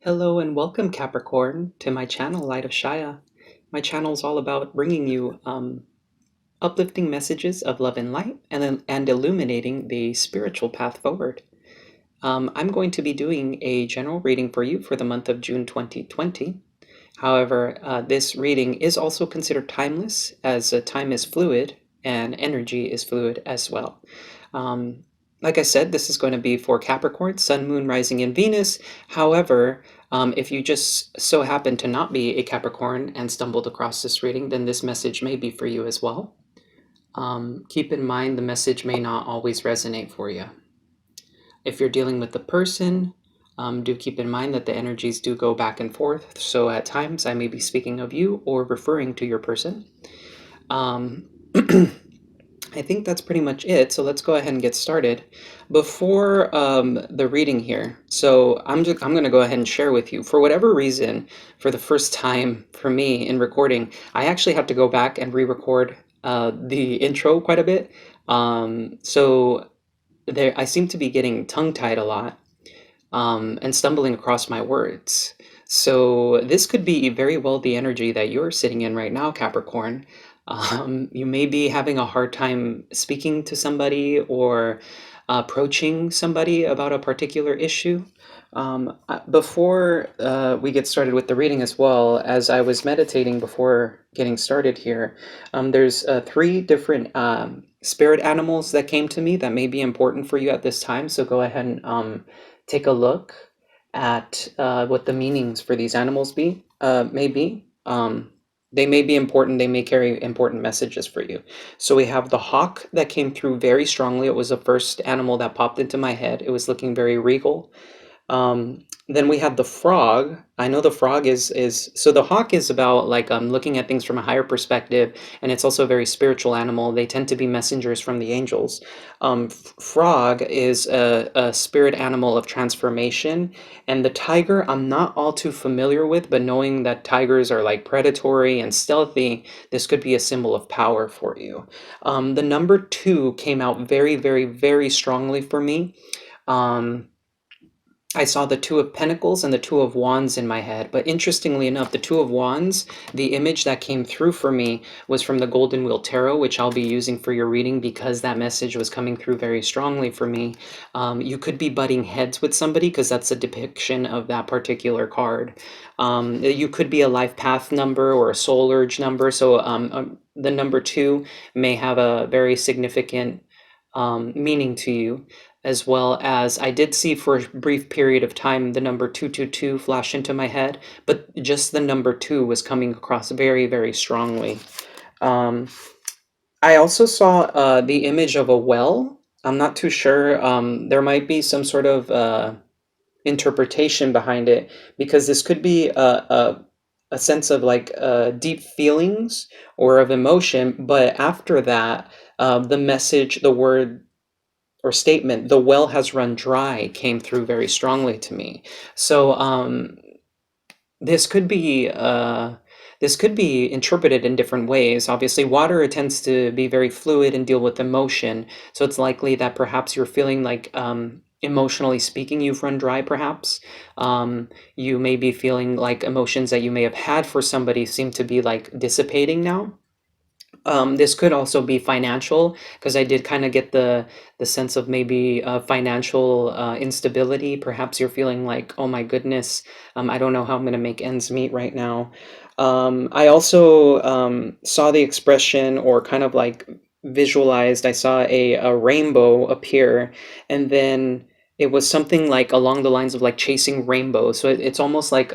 Hello and welcome, Capricorn, to my channel, Light of Shaya. My channel is all about bringing you uplifting messages of love and light and illuminating the spiritual path forward. I'm going to be doing a general reading for you for the month of June 2020. However, this reading is also considered timeless, as time is fluid and energy is fluid as well. Um, like I said, this is going to be for Capricorn, Sun, Moon, Rising, and Venus. However, if you just so happen to not be a Capricorn and stumbled across this reading, then this message may be for you as well. Keep in mind the message may not always resonate for you. If you're dealing with the person, do keep in mind that the energies do go back and forth. So at times I may be speaking of you or referring to your person. I think that's pretty much it. So let's go ahead and get started. Before the reading here, so I'm going to go ahead and share with you. For whatever reason, for the first time for me in recording, I actually have to go back and re-record the intro quite a bit. So there, I seem to be getting tongue-tied a lot and stumbling across my words. So this could be very well the energy that you're sitting in right now, Capricorn. You may be having a hard time speaking to somebody or approaching somebody about a particular issue. Before we get started with the reading as well, as I was meditating before getting started here, there's three different spirit animals that came to me that may be important for you at this time. So go ahead and take a look at what the meanings for these animals may be. They may be important, they may carry important messages for you. So we have the hawk that came through very strongly. It was the first animal that popped into my head. It was looking very regal. Then we have the frog. I know the frog is so the hawk is about like looking at things from a higher perspective, and it's also a very spiritual animal. They tend to be messengers from the angels. Frog is a spirit animal of transformation, and the tiger I'm not all too familiar with, but knowing that tigers are like predatory and stealthy, this could be a symbol of power for you. The number two came out very, very, very strongly for me. I saw the Two of Pentacles and the Two of Wands in my head. But interestingly enough, the Two of Wands, the image that came through for me was from the Golden Wheel Tarot, which I'll be using for your reading because that message was coming through very strongly for me. You could be butting heads with somebody because that's a depiction of that particular card. You could be a life path number or a soul urge number. So the number two may have a very significant meaning to you, as well as I did see for a brief period of time the number 222 flash into my head, but just the number two was coming across very, very strongly. I also saw the image of a well. I'm not too sure. There might be some sort of interpretation behind it because this could be a sense of like deep feelings or of emotion, but after that, the message, the word or statement, "the well has run dry," came through very strongly to me. So this could be interpreted in different ways. Obviously, water tends to be very fluid and deal with emotion, so it's likely that perhaps you're feeling like emotionally speaking, you've run dry, perhaps. You may be feeling like emotions that you may have had for somebody seem to be like dissipating now. This could also be financial because I did kind of get the sense of maybe financial instability. Perhaps you're feeling like, oh my goodness, I don't know how I'm going to make ends meet right now. I also saw the expression or kind of like visualized, I saw a rainbow appear, and then it was something like along the lines of like chasing rainbows. So it's almost like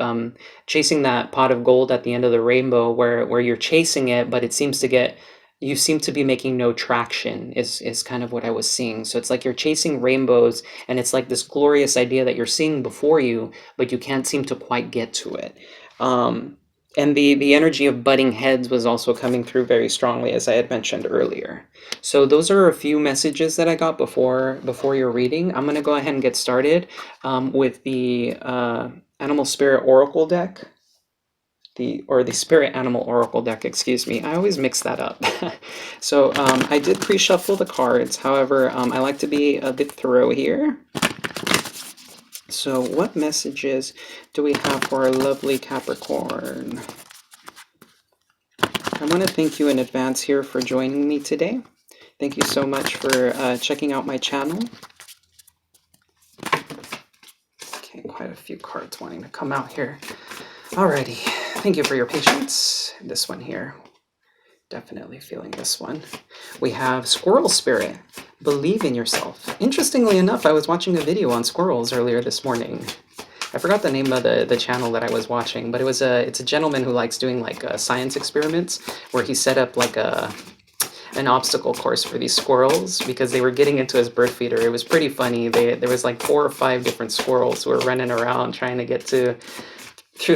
chasing that pot of gold at the end of the rainbow where you're chasing it, but it seems to get you seem to be making no traction is kind of what I was seeing. So it's like you're chasing rainbows and it's like this glorious idea that you're seeing before you, but you can't seem to quite get to it. And the energy of butting heads was also coming through very strongly, as I had mentioned earlier. So those are a few messages that I got before your reading. I'm going to go ahead and get started with the Animal Spirit Oracle deck. The Spirit Animal Oracle deck, excuse me. I always mix that up. So I did pre-shuffle the cards. However, I like to be a bit thorough here. So what messages do we have for our lovely Capricorn? I want to thank you in advance here for joining me today. Thank you so much for checking out my channel. Okay, quite a few cards wanting to come out here. Alrighty, thank you for your patience. This one here, definitely feeling this one. We have Squirrel Spirit, believe in yourself. Interestingly enough, I was watching a video on squirrels earlier this morning. I forgot the name of the channel that I was watching, but it's a gentleman who likes doing like science experiments where he set up like an obstacle course for these squirrels because they were getting into his bird feeder. It was pretty funny. There was like 4 or 5 different squirrels who were running around trying to get through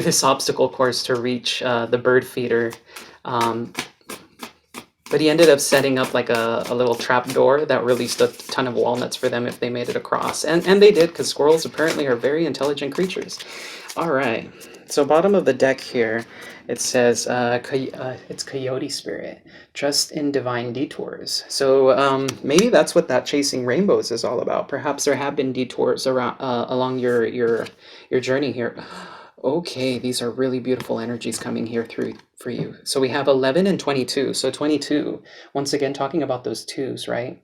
this obstacle course to reach the bird feeder. But he ended up setting up like a little trap door that released a ton of walnuts for them if they made it across. And they did, because squirrels apparently are very intelligent creatures. All right. So bottom of the deck here, it says it's Coyote Spirit. Trust in divine detours. So maybe that's what that chasing rainbows is all about. Perhaps there have been detours around along your journey here. Okay, these are really beautiful energies coming here through for you. So we have 11 and 22. So 22, once again, talking about those twos, right?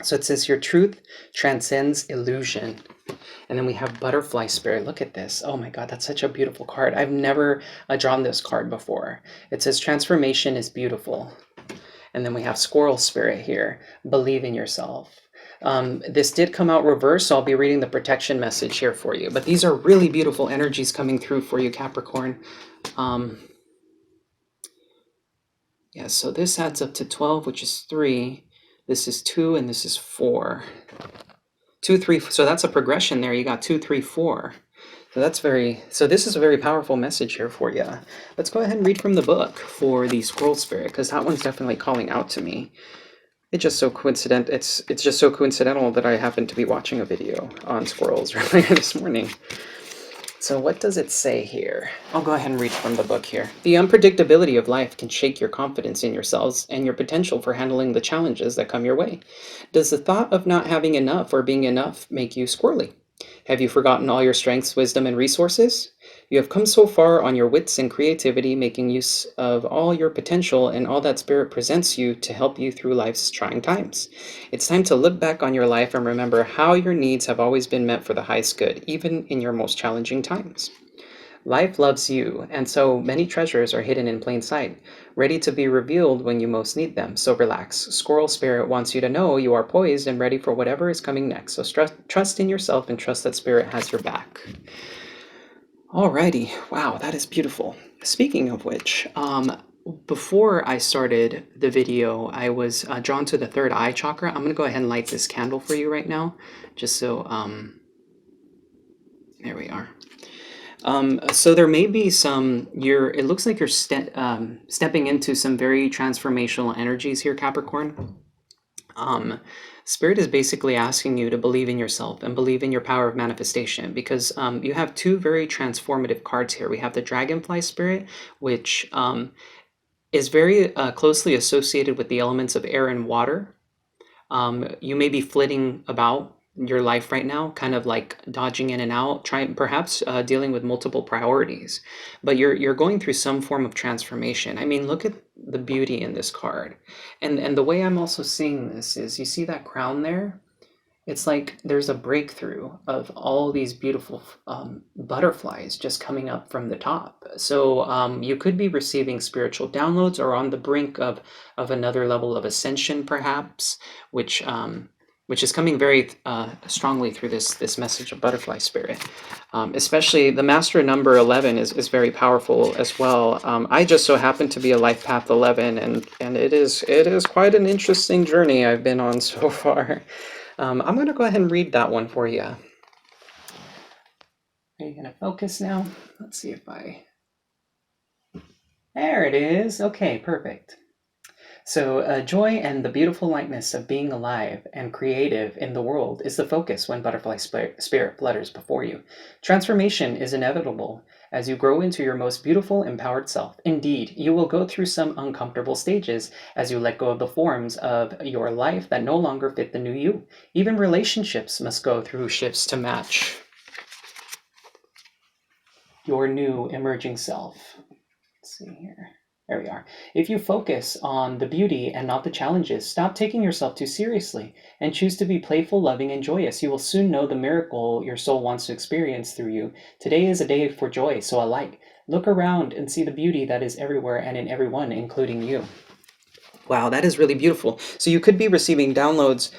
So it says your truth transcends illusion. And then we have Butterfly Spirit. Look at this. Oh my God, that's such a beautiful card. I've never drawn this card before. It says transformation is beautiful. And then we have Squirrel Spirit here. Believe in yourself. This did come out reverse, so I'll be reading the protection message here for you. But these are really beautiful energies coming through for you, Capricorn. Yeah, so this adds up to 12, which is 3. This is 2, and this is 4. 2, 3, so that's a progression there. You got 2, 3, 4. So this is a very powerful message here for you. Let's go ahead and read from the book for the Squirrel Spirit, because that one's definitely calling out to me. It's just so coincidental. It's just so coincidental that I happened to be watching a video on squirrels earlier this morning. So what does it say here? I'll go ahead and read from the book here. The unpredictability of life can shake your confidence in yourselves and your potential for handling the challenges that come your way. Does the thought of not having enough or being enough make you squirrely? Have you forgotten all your strengths, wisdom, and resources? You have come so far on your wits and creativity, making use of all your potential and all that spirit presents you to help you through life's trying times. It's time to look back on your life and remember how your needs have always been met for the highest good, even in your most challenging times. Life loves you, and so many treasures are hidden in plain sight, ready to be revealed when you most need them. So relax. Squirrel Spirit wants you to know you are poised and ready for whatever is coming next. So trust in yourself and trust that Spirit has your back. Alrighty. Wow, that is beautiful. Speaking of which, before I started the video, I was drawn to the third eye chakra. I'm going to go ahead and light this candle for you right now, just so, there we are. So there may be it looks like you're stepping into some very transformational energies here, Capricorn. Spirit is basically asking you to believe in yourself and believe in your power of manifestation because you have 2 very transformative cards here. We have the Dragonfly Spirit, which is very closely associated with the elements of air and water. You may be flitting about your life right now, kind of like dodging in and out, perhaps dealing with multiple priorities, but you're going through some form of transformation. I mean, look at the beauty in this card, and the way I'm also seeing this is, you see that crown there? It's like there's a breakthrough of all these beautiful butterflies just coming up from the top. So you could be receiving spiritual downloads or on the brink of another level of ascension, perhaps, which is coming very strongly through this message of Butterfly Spirit. Especially the master number 11 is very powerful as well. I just so happen to be a life path 11, and it is quite an interesting journey I've been on so far. I'm going to go ahead and read that one for you. Are you going to focus now? Let's see if There it is. Okay, perfect. So joy and the beautiful lightness of being alive and creative in the world is the focus when Butterfly Spirit flutters before you. Transformation is inevitable as you grow into your most beautiful, empowered self. Indeed, you will go through some uncomfortable stages as you let go of the forms of your life that no longer fit the new you. Even relationships must go through shifts to match your new emerging self. Let's see here. There we are. If you focus on the beauty and not the challenges, stop taking yourself too seriously and choose to be playful, loving, and joyous. You will soon know the miracle your soul wants to experience through you. Today is a day for joy, so alike. Look around and see the beauty that is everywhere and in everyone, including you. Wow, that is really beautiful. So you could be receiving downloads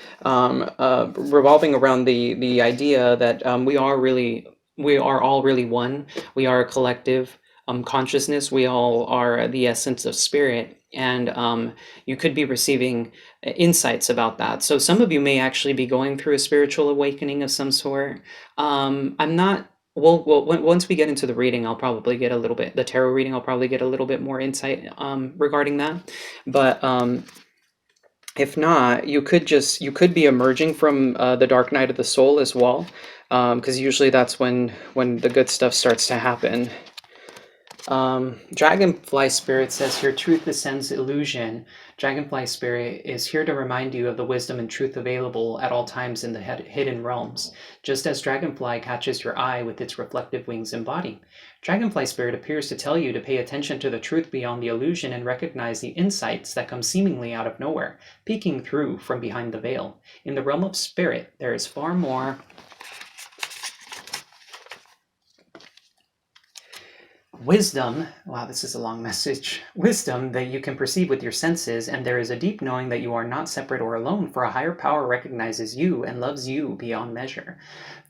revolving around the idea that we are all really one. We are a collective consciousness. We all are the essence of spirit, and you could be receiving insights about that. So some of you may actually be going through a spiritual awakening of some sort. I'm not. Once we get into the reading, I'll probably get a little bit, the tarot reading, I'll probably get a little bit more insight regarding that. But if not, you could be emerging from the dark night of the soul as well, because usually that's when the good stuff starts to happen. Dragonfly Spirit says here, truth ascends illusion. Dragonfly Spirit is here to remind you of the wisdom and truth available at all times in the hidden realms, just as Dragonfly catches your eye with its reflective wings and body. Dragonfly Spirit appears to tell you to pay attention to the truth beyond the illusion and recognize the insights that come seemingly out of nowhere, peeking through from behind the veil. In the realm of spirit, there is far more wisdom. Wow, this is a long message. Wisdom that you can perceive with your senses, and there is a deep knowing that you are not separate or alone, for a higher power recognizes you and loves you beyond measure.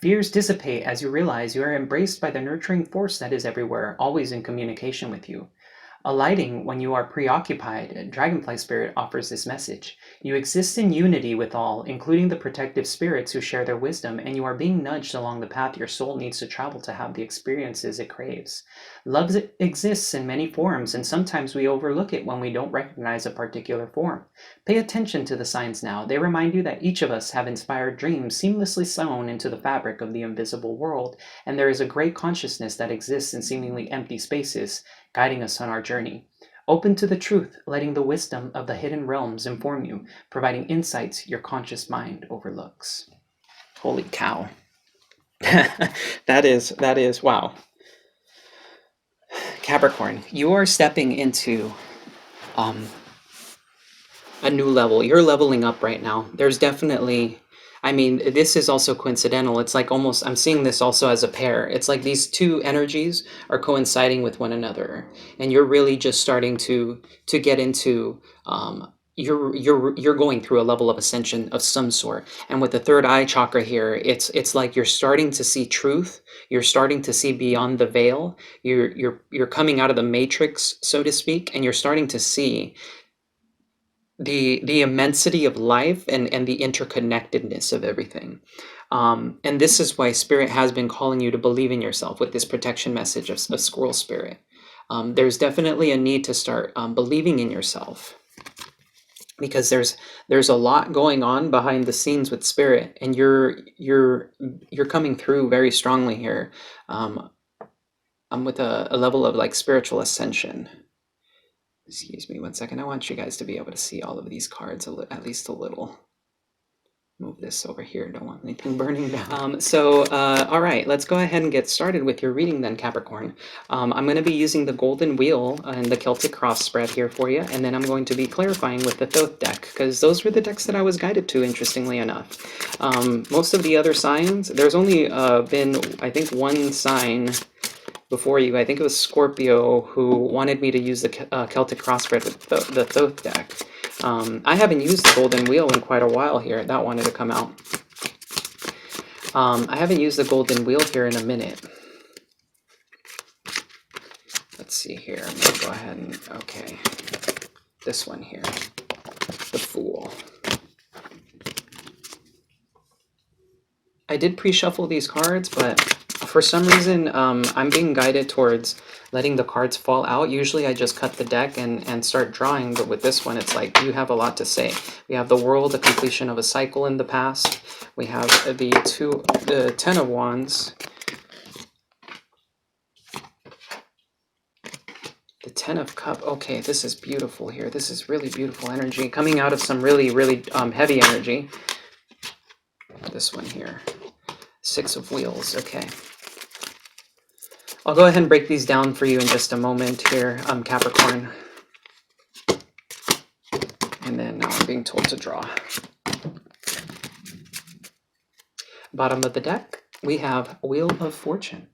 Fears dissipate as you realize you are embraced by the nurturing force that is everywhere, always in communication with you. Alighting when you are preoccupied, Dragonfly Spirit offers this message. You exist in unity with all, including the protective spirits who share their wisdom, and you are being nudged along the path your soul needs to travel to have the experiences it craves. Love exists in many forms, and sometimes we overlook it when we don't recognize a particular form. Pay attention to the signs now. They remind you that each of us have inspired dreams seamlessly sewn into the fabric of the invisible world, and there is a great consciousness that exists in seemingly empty spaces, guiding us on our journey. Open to the truth, letting the wisdom of the hidden realms inform you, providing insights your conscious mind overlooks. Holy cow. That is, wow. Capricorn, you are stepping into a new level. You're leveling up right now. There's definitely, I mean, this is also coincidental. It's like almost, I'm seeing this also as a pair. It's like these two energies are coinciding with one another, and you're really just starting to get into you're going through a level of ascension of some sort. And with the third eye chakra here, it's like you're starting to see truth. You're starting to see beyond the veil. You're coming out of the matrix, so to speak, and you're starting to see the immensity of life and the interconnectedness of everything. And this is why Spirit has been calling you to believe in yourself with this protection message of Squirrel Spirit. There's definitely a need to start believing in yourself, because there's a lot going on behind the scenes with Spirit, and you're coming through very strongly here, with a level of like spiritual ascension. Excuse me one second. I want you guys to be able to see all of these cards at least a little. Move this over here. Don't want anything burning down. All right, let's go ahead and get started with your reading then, Capricorn. I'm going to be using the Golden Wheel and the Celtic Cross spread here for you, and then I'm going to be clarifying with the Thoth deck, because those were the decks that I was guided to, interestingly enough. Most of the other signs, there's only been, I think, one sign before you. I think it was Scorpio who wanted me to use the Celtic Cross spread with the Thoth deck. I haven't used the Golden Wheel in quite a while here. That wanted to come out. I haven't used the Golden Wheel here in a minute. Let's see here. I'm going to go ahead and, okay. This one here. The Fool. I did pre-shuffle these cards, but for some reason, I'm being guided towards letting the cards fall out. Usually I just cut the deck and start drawing, but with this one, it's like you have a lot to say. We have the World, the completion of a cycle in the past. We have the Ten of Wands. Ten of Cups. Okay, this is beautiful here. This is really beautiful energy coming out of some really, really heavy energy. This one here. Six of Wheels. Okay. I'll go ahead and break these down for you in just a moment here, Capricorn. And then now I'm being told to draw. Bottom of the deck, we have Wheel of Fortune.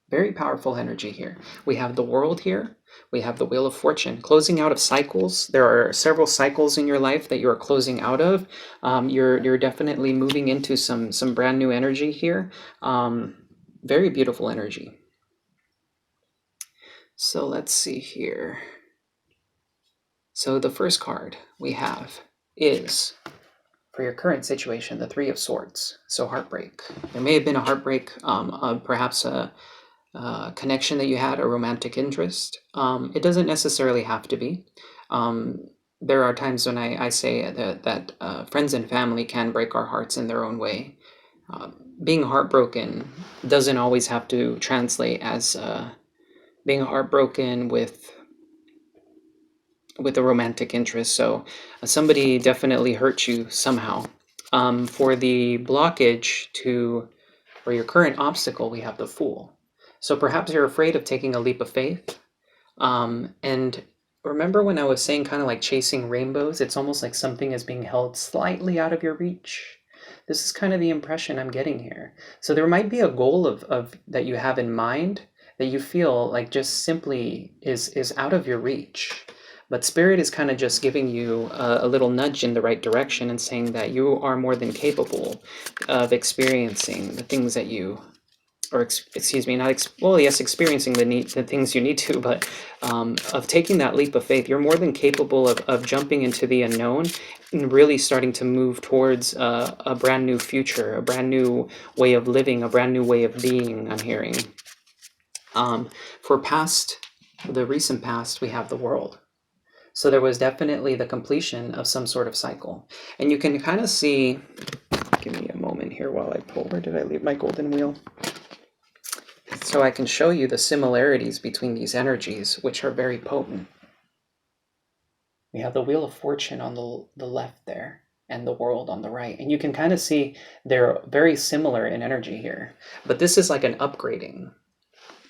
Very powerful energy here. We have the World here. We have the Wheel of Fortune. Closing out of cycles. There are several cycles in your life that you are closing out of. You're definitely moving into some brand new energy here. Very beautiful energy. So let's see here. So the first card we have is, for your current situation, the Three of Swords. So heartbreak. There may have been a heartbreak, perhaps a connection that you had, a romantic interest. It doesn't necessarily have to be. There are times when I say that friends and family can break our hearts in their own way. Being heartbroken doesn't always have to translate as being heartbroken with a romantic interest. So somebody definitely hurt you somehow. For the blockage for your current obstacle, we have the Fool. So perhaps you're afraid of taking a leap of faith. And remember when I was saying kind of like chasing rainbows, it's almost like something is being held slightly out of your reach. This is kind of the impression I'm getting here. So there might be a goal of that you have in mind that you feel like just simply is out of your reach. But Spirit is kind of just giving you a little nudge in the right direction and saying that you are more than capable of experiencing the things that you, or excuse me, well, yes, experiencing the things you need to, but of taking that leap of faith. You're more than capable of jumping into the unknown and really starting to move towards a brand new future, a brand new way of living, a brand new way of being, I'm hearing. For the recent past, we have the World. So there was definitely the completion of some sort of cycle. And you can kind of see, give me a moment here while I pull, where did I leave my golden wheel? So I can show you the similarities between these energies, which are very potent. We have the Wheel of Fortune on the left there, and the World on the right. And you can kind of see they're very similar in energy here. But this is like an upgrading,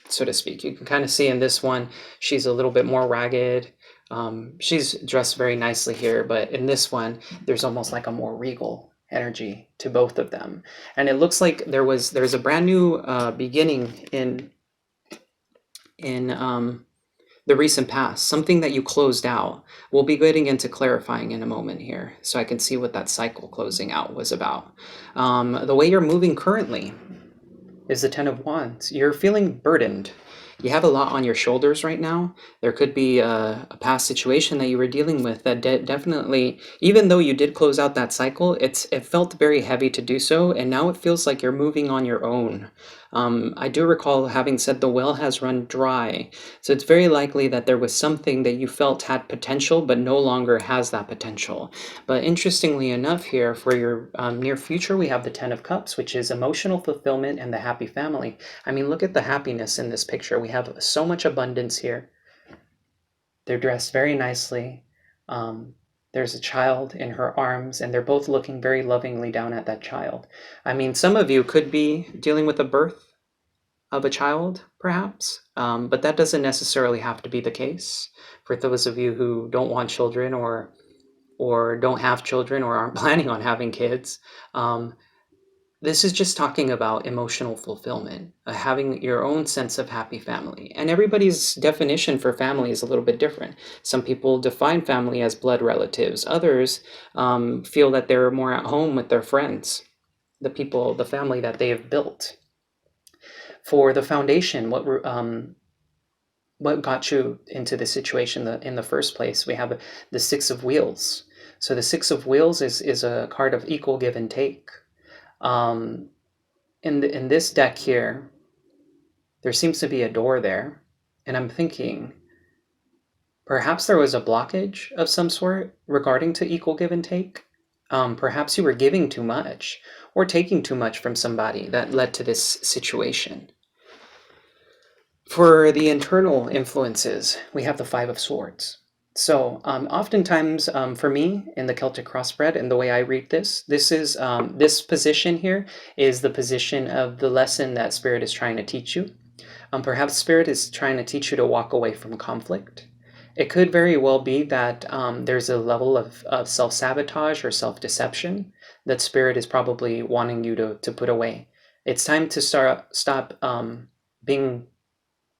so to speak. You can kind of see in this one, she's a little bit more ragged. She's dressed very nicely here, but in this one, there's almost like a more regal energy to both of them. And it looks like there's a brand new beginning in the recent past, something that you closed out. We'll be getting into clarifying in a moment here, so I can see what that cycle closing out was about. The way you're moving currently is the Ten of Wands. You're feeling burdened. You have a lot on your shoulders right now. There could be a past situation that you were dealing with that definitely, even though you did close out that cycle, it felt very heavy to do so, and now it feels like you're moving on your own. I do recall having said the well has run dry, so it's very likely that there was something that you felt had potential but no longer has that potential. But interestingly enough here, for your near future, we have the Ten of Cups, which is emotional fulfillment and the happy family. I mean, look at the happiness in this picture. We have so much abundance here. They're dressed very nicely. There's a child in her arms, and they're both looking very lovingly down at that child. I mean, some of you could be dealing with the birth of a child, perhaps, but that doesn't necessarily have to be the case. For those of you who don't want children or don't have children or aren't planning on having kids, this is just talking about emotional fulfillment, having your own sense of happy family. And everybody's definition for family is a little bit different. Some people define family as blood relatives. Others feel that they're more at home with their friends, the family that they have built. For the foundation, what got you into this situation in the first place? We have the Six of Wheels. So the Six of Wheels is a card of equal give and take. In this deck here, there seems to be a door there, and I'm thinking perhaps there was a blockage of some sort regarding to equal give and take. Perhaps you were giving too much or taking too much from somebody that led to this situation. For the internal influences, we have the Five of Swords. So, oftentimes, for me in the Celtic crossbred and the way I read this, this position here is the position of the lesson that Spirit is trying to teach you. Perhaps Spirit is trying to teach you to walk away from conflict. It could very well be that there's a level of self sabotage or self deception that Spirit is probably wanting you to put away. It's time to stop being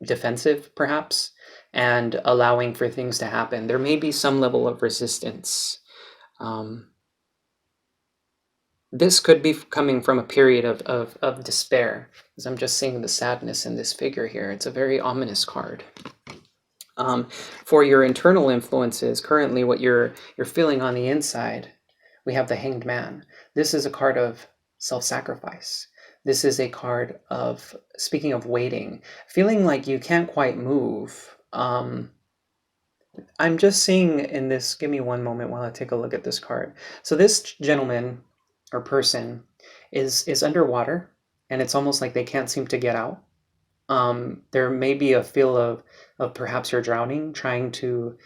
defensive, perhaps, and allowing for things to happen. There may be some level of resistance. Um, this could be coming from a period of despair, because I'm just seeing the sadness in this figure here. It's a very ominous card. For your internal influences, currently what you're feeling on the inside, we have the Hanged Man. This is a card of self-sacrifice. This is a card of, speaking of waiting, feeling like you can't quite move. I'm just seeing in this, give me one moment while I take a look at this card. So this gentleman or person is underwater, and it's almost like they can't seem to get out. There may be a feel of perhaps you're drowning, trying to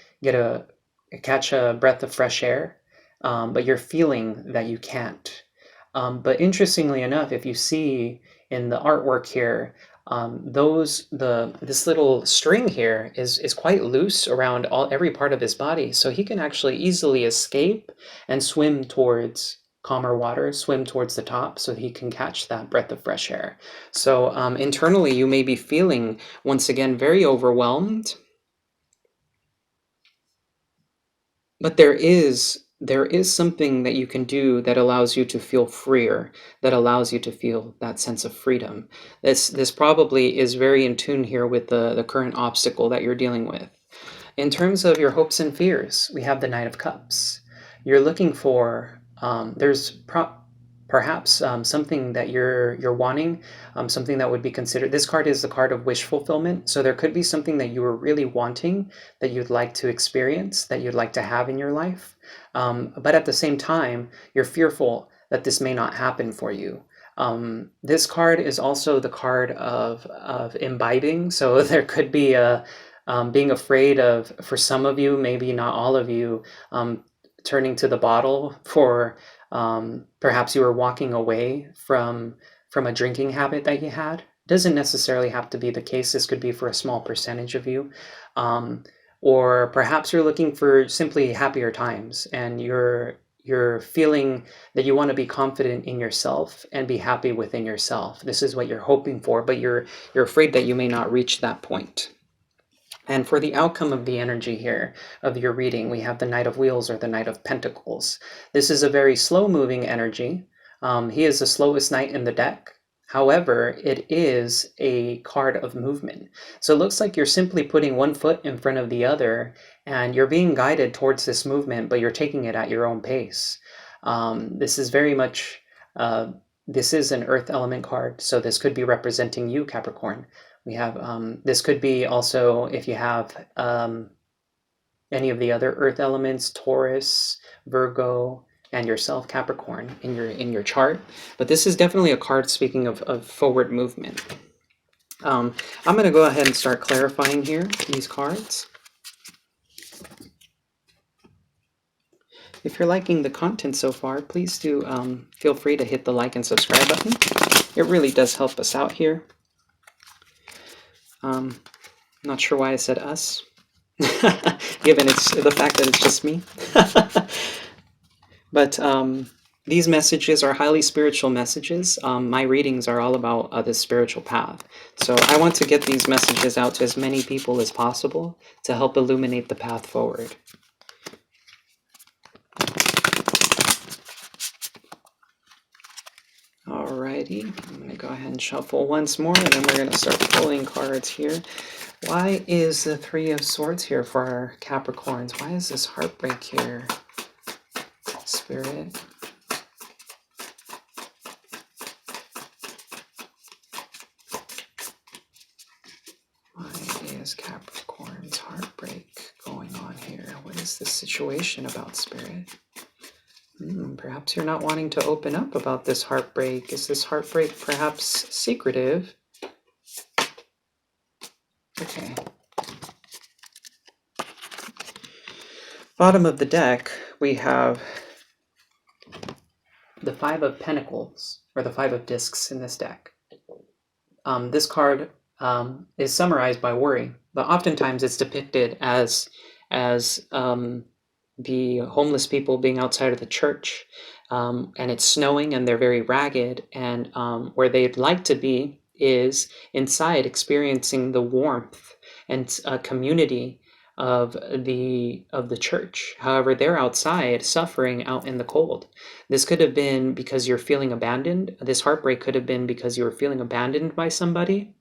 catch a breath of fresh air, but you're feeling that you can't. But interestingly enough, if you see in the artwork here, this little string here is quite loose around every part of his body, so he can actually easily escape and swim towards calmer waters, swim towards the top, so he can catch that breath of fresh air. So internally, you may be feeling once again very overwhelmed, but there is something that you can do that allows you to feel freer, that allows you to feel that sense of freedom. This probably is very in tune here with the current obstacle that you're dealing with. In terms of your hopes and fears, we have the Knight of Cups. You're looking for perhaps something that you're wanting, something that would be considered. This card is the card of wish fulfillment, so there could be something that you were really wanting that you'd like to experience, that you'd like to have in your life, but at the same time, you're fearful that this may not happen for you. This card is also the card of imbibing, so there could be a being afraid of, for some of you, maybe not all of you, turning to the bottle for perhaps you were walking away from a drinking habit that you had. Doesn't necessarily have to be the case. This could be for a small percentage of you. Or perhaps you're looking for simply happier times, and you're feeling that you want to be confident in yourself and be happy within yourself. This is what you're hoping for, but you're afraid that you may not reach that point. And for the outcome of the energy here of your reading, we have the Knight of Wheels or the Knight of Pentacles. This is a very slow-moving energy. He is the slowest knight in the deck. However, it is a card of movement. So it looks like you're simply putting one foot in front of the other, and you're being guided towards this movement, but you're taking it at your own pace. This is very much, this is an earth element card, so this could be representing you, Capricorn. We have, this could be also if you have any of the other earth elements, Taurus, Virgo, and yourself, Capricorn, in your chart. But this is definitely a card speaking of forward movement. I'm going to go ahead and start clarifying here these cards. If you're liking the content so far, please do feel free to hit the like and subscribe button. It really does help us out here. Not sure why I said us, given it's the fact that it's just me. But these messages are highly spiritual messages. My readings are all about the spiritual path. So I want to get these messages out to as many people as possible to help illuminate the path forward. Alrighty, I'm going to go ahead and shuffle once more, and then we're going to start pulling cards here. Why is the Three of Swords here for our Capricorns? Why is this heartbreak here? Spirit. Why is Capricorn's heartbreak going on here? What is this situation about, Spirit? Perhaps you're not wanting to open up about this heartbreak. Is this heartbreak perhaps secretive? Okay. Bottom of the deck, we have the Five of Pentacles, or the Five of Discs in this deck. This card is summarized by worry, but oftentimes it's depicted as the homeless people being outside of the church, and it's snowing and they're very ragged, and where they'd like to be is inside, experiencing the warmth and a community of the church. However, they're outside suffering out in the cold. This could have been because you're feeling abandoned. This heartbreak could have been because you were feeling abandoned by somebody.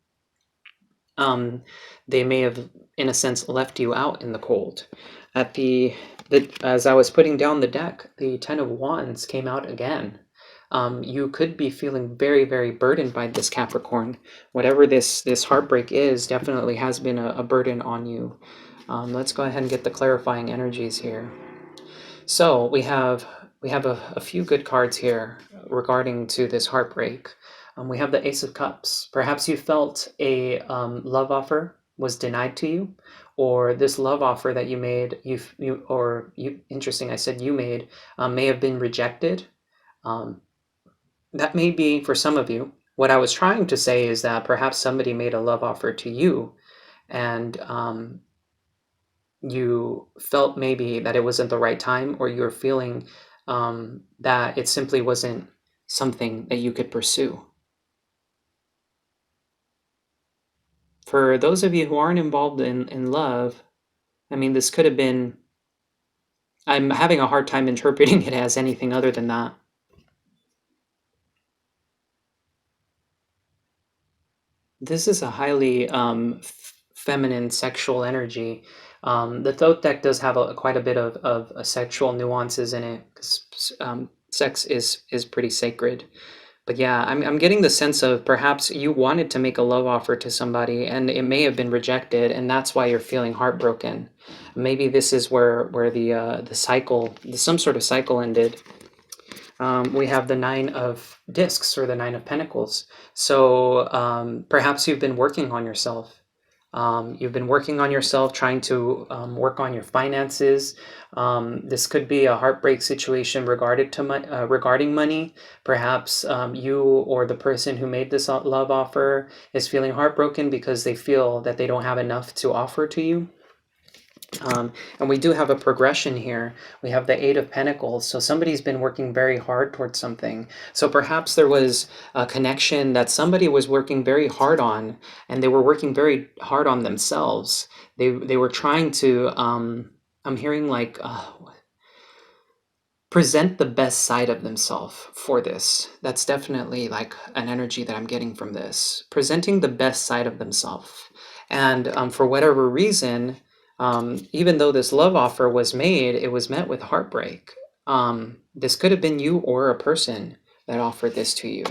Um, they may have, in a sense, left you out in the cold. At as I was putting down the deck, the Ten of Wands came out again. You could be feeling very, very burdened by this Capricorn. Whatever this heartbreak is, definitely has been a burden on you. Let's go ahead and get the clarifying energies here. So we have a few good cards here regarding to this heartbreak. We have the Ace of Cups. Perhaps you felt a love offer was denied to you, or this love offer that you made, interesting, I said you made, may have been rejected. That may be for some of you. What I was trying to say is that perhaps somebody made a love offer to you, and you felt maybe that it wasn't the right time, or you're feeling that it simply wasn't something that you could pursue. For those of you who aren't involved in love, I mean, this could have been, I'm having a hard time interpreting it as anything other than that. This is a highly feminine sexual energy. The Thoth deck does have quite a bit of sexual nuances in it, because sex is pretty sacred. But yeah, I'm getting the sense of perhaps you wanted to make a love offer to somebody and it may have been rejected, and that's why you're feeling heartbroken. Maybe this is where the cycle, some sort of cycle ended. We have the Nine of Discs, or the Nine of Pentacles. So perhaps you've been working on yourself. You've been working on yourself, trying to work on your finances. This could be a heartbreak situation regarding money. Perhaps you or the person who made this love offer is feeling heartbroken because they feel that they don't have enough to offer to you. And we do have a progression here. We have the Eight of Pentacles. So somebody's been working very hard towards something. So perhaps there was a connection that somebody was working very hard on, and they were working very hard on themselves. They were trying to, I'm hearing like, present the best side of themselves for this. That's definitely like an energy that I'm getting from this. Presenting the best side of themselves. And for whatever reason, even though this love offer was made, it was met with heartbreak. This could have been you or a person that offered this to you.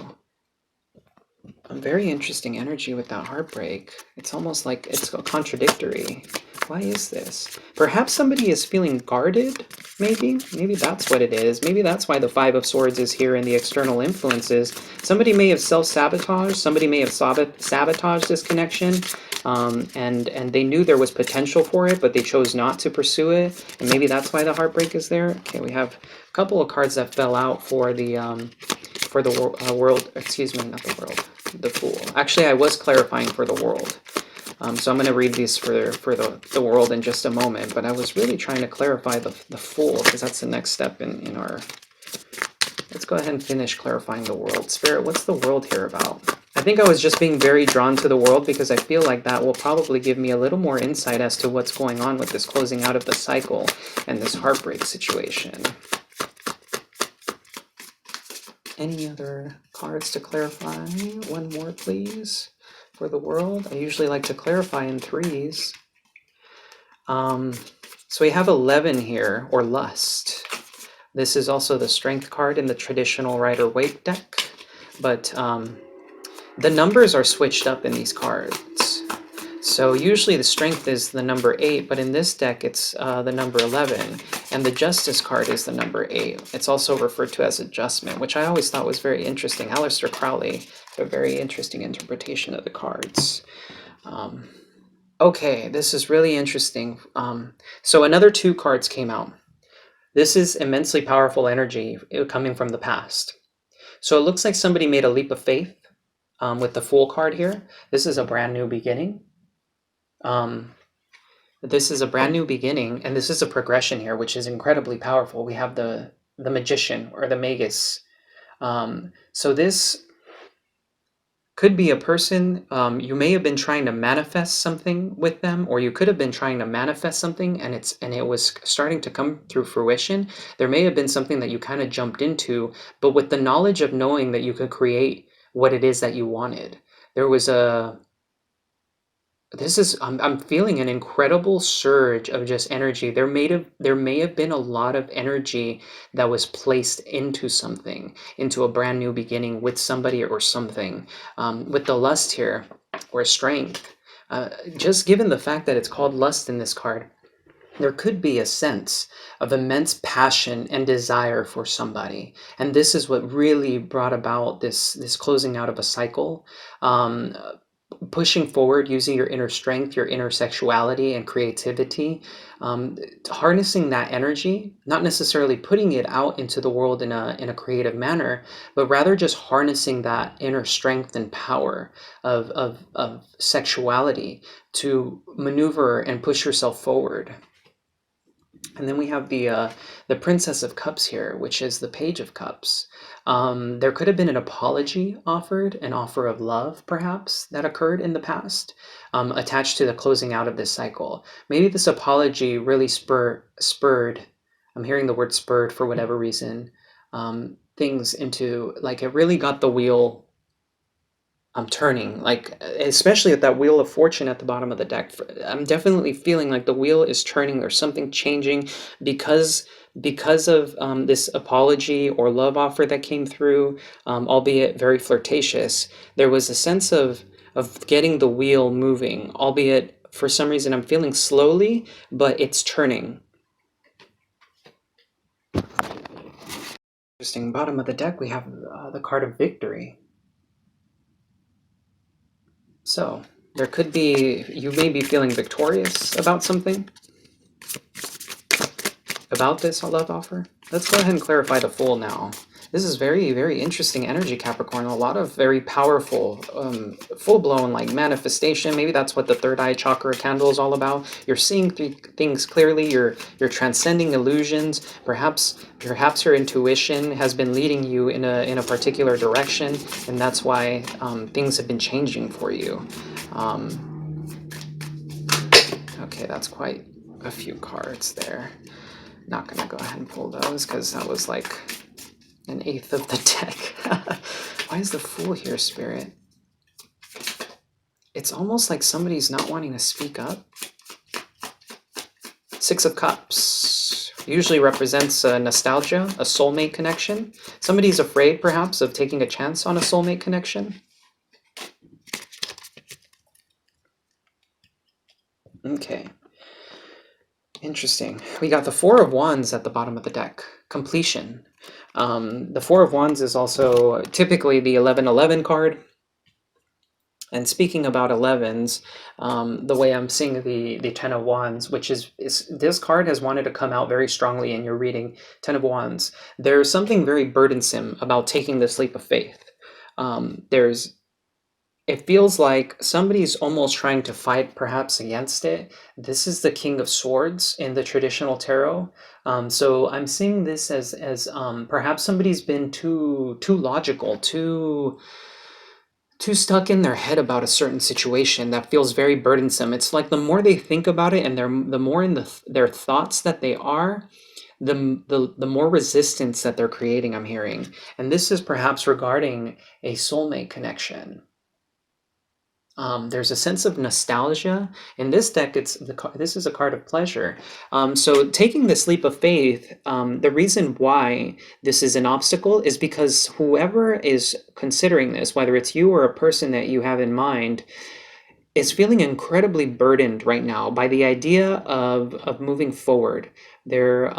A very interesting energy with that heartbreak. It's almost like it's contradictory. Why is this? Perhaps somebody is feeling guarded, maybe? Maybe that's what it is. Maybe that's why the Five of Swords is here in the external influences. Somebody may have self-sabotaged. Somebody may have sabotaged this connection. And they knew there was potential for it, but they chose not to pursue it. And maybe that's why the heartbreak is there. Okay, we have a couple of cards that fell out for the world. Excuse me, not the world. The Fool. Actually, I was clarifying for the world. So I'm going to read these for the world in just a moment, but I was really trying to clarify the Fool, because that's the next step in our... Let's go ahead and finish clarifying the world. Spirit, what's the world here about? I think I was just being very drawn to the world because I feel like that will probably give me a little more insight as to what's going on with this closing out of the cycle and this heartbreak situation. Any other cards to clarify? One more, please, for the world. I usually like to clarify in threes. So we have 11 here, or Lust. This is also the Strength card in the traditional Rider-Waite deck, but the numbers are switched up in these cards. So usually the Strength is the number 8, but in this deck it's the number 11, and the Justice card is the number 8. It's also referred to as Adjustment, which I always thought was very interesting. Aleister Crowley had a very interesting interpretation of the cards. Okay, this is really interesting. So another two cards came out. This is immensely powerful energy coming from the past. So it looks like somebody made a leap of faith with the Fool card here. This is a brand new beginning. Um, this is a brand new beginning, and this is a progression here, which is incredibly powerful. We have the Magician or the Magus. So this could be a person. You may have been trying to manifest something with them, or you could have been trying to manifest something and it was starting to come through fruition. There may have been something that you kind of jumped into, but with the knowledge of knowing that you could create what it is that you wanted. There was a this is I'm feeling an incredible surge of just energy. There may have been a lot of energy that was placed into something, into a brand new beginning with somebody or something. With the lust here or strength, just given the fact that it's called lust in this card, there could be a sense of immense passion and desire for somebody, and this is what really brought about this closing out of a cycle. Um, Pushing forward using your inner strength, your inner sexuality and creativity, um, harnessing that energy, not necessarily putting it out into the world in a creative manner, but rather just harnessing that inner strength and power of sexuality to maneuver and push yourself forward. And then we have the Princess of Cups here, which is the Page of Cups. There could have been an apology offered, an offer of love, perhaps, that occurred in the past, attached to the closing out of this cycle. Maybe this apology really spurred. I'm hearing the word spurred for whatever reason. Things into like it really got the wheel I'm turning, like especially at that wheel of fortune at the bottom of the deck. I'm definitely feeling like the wheel is turning. There's something changing because because of this apology or love offer that came through, albeit very flirtatious. There was a sense of getting the wheel moving, albeit for some reason I'm feeling slowly, but it's turning. Interesting. Bottom of the deck, we have the card of victory. So there could be, you may be feeling victorious about something, about this love offer. Let's go ahead and clarify the Fool now. This is very, very interesting energy, Capricorn. A lot of very powerful, full-blown like manifestation. Maybe that's what the third eye chakra candle is all about. You're seeing things clearly. You're transcending illusions. Perhaps your intuition has been leading you in a particular direction, and that's why things have been changing for you. Okay, that's quite a few cards there. Not gonna go ahead and pull those because that was like an eighth of the deck. Why is the Fool here, Spirit? It's almost like somebody's not wanting to speak up. Six of Cups usually represents nostalgia, a soulmate connection. Somebody's afraid, perhaps, of taking a chance on a soulmate connection. Okay. Interesting. We got the Four of Wands at the bottom of the deck. Completion. The Four of Wands is also typically the 11-11 card. And speaking about 11s, the way I'm seeing the Ten of Wands, which is this card has wanted to come out very strongly in your reading, Ten of Wands. There's something very burdensome about taking this leap of faith. It feels like somebody's almost trying to fight perhaps against it. This is the King of Swords in the traditional tarot. So I'm seeing this as perhaps somebody's been too logical, too stuck in their head about a certain situation that feels very burdensome. It's like the more they think about it and the more in their thoughts that they are, the more resistance that they're creating, I'm hearing. And this is perhaps regarding a soulmate connection. There's a sense of nostalgia. In this deck, this is a card of pleasure. So taking this leap of faith, the reason why this is an obstacle is because whoever is considering this, whether it's you or a person that you have in mind, is feeling incredibly burdened right now by the idea of moving forward. They're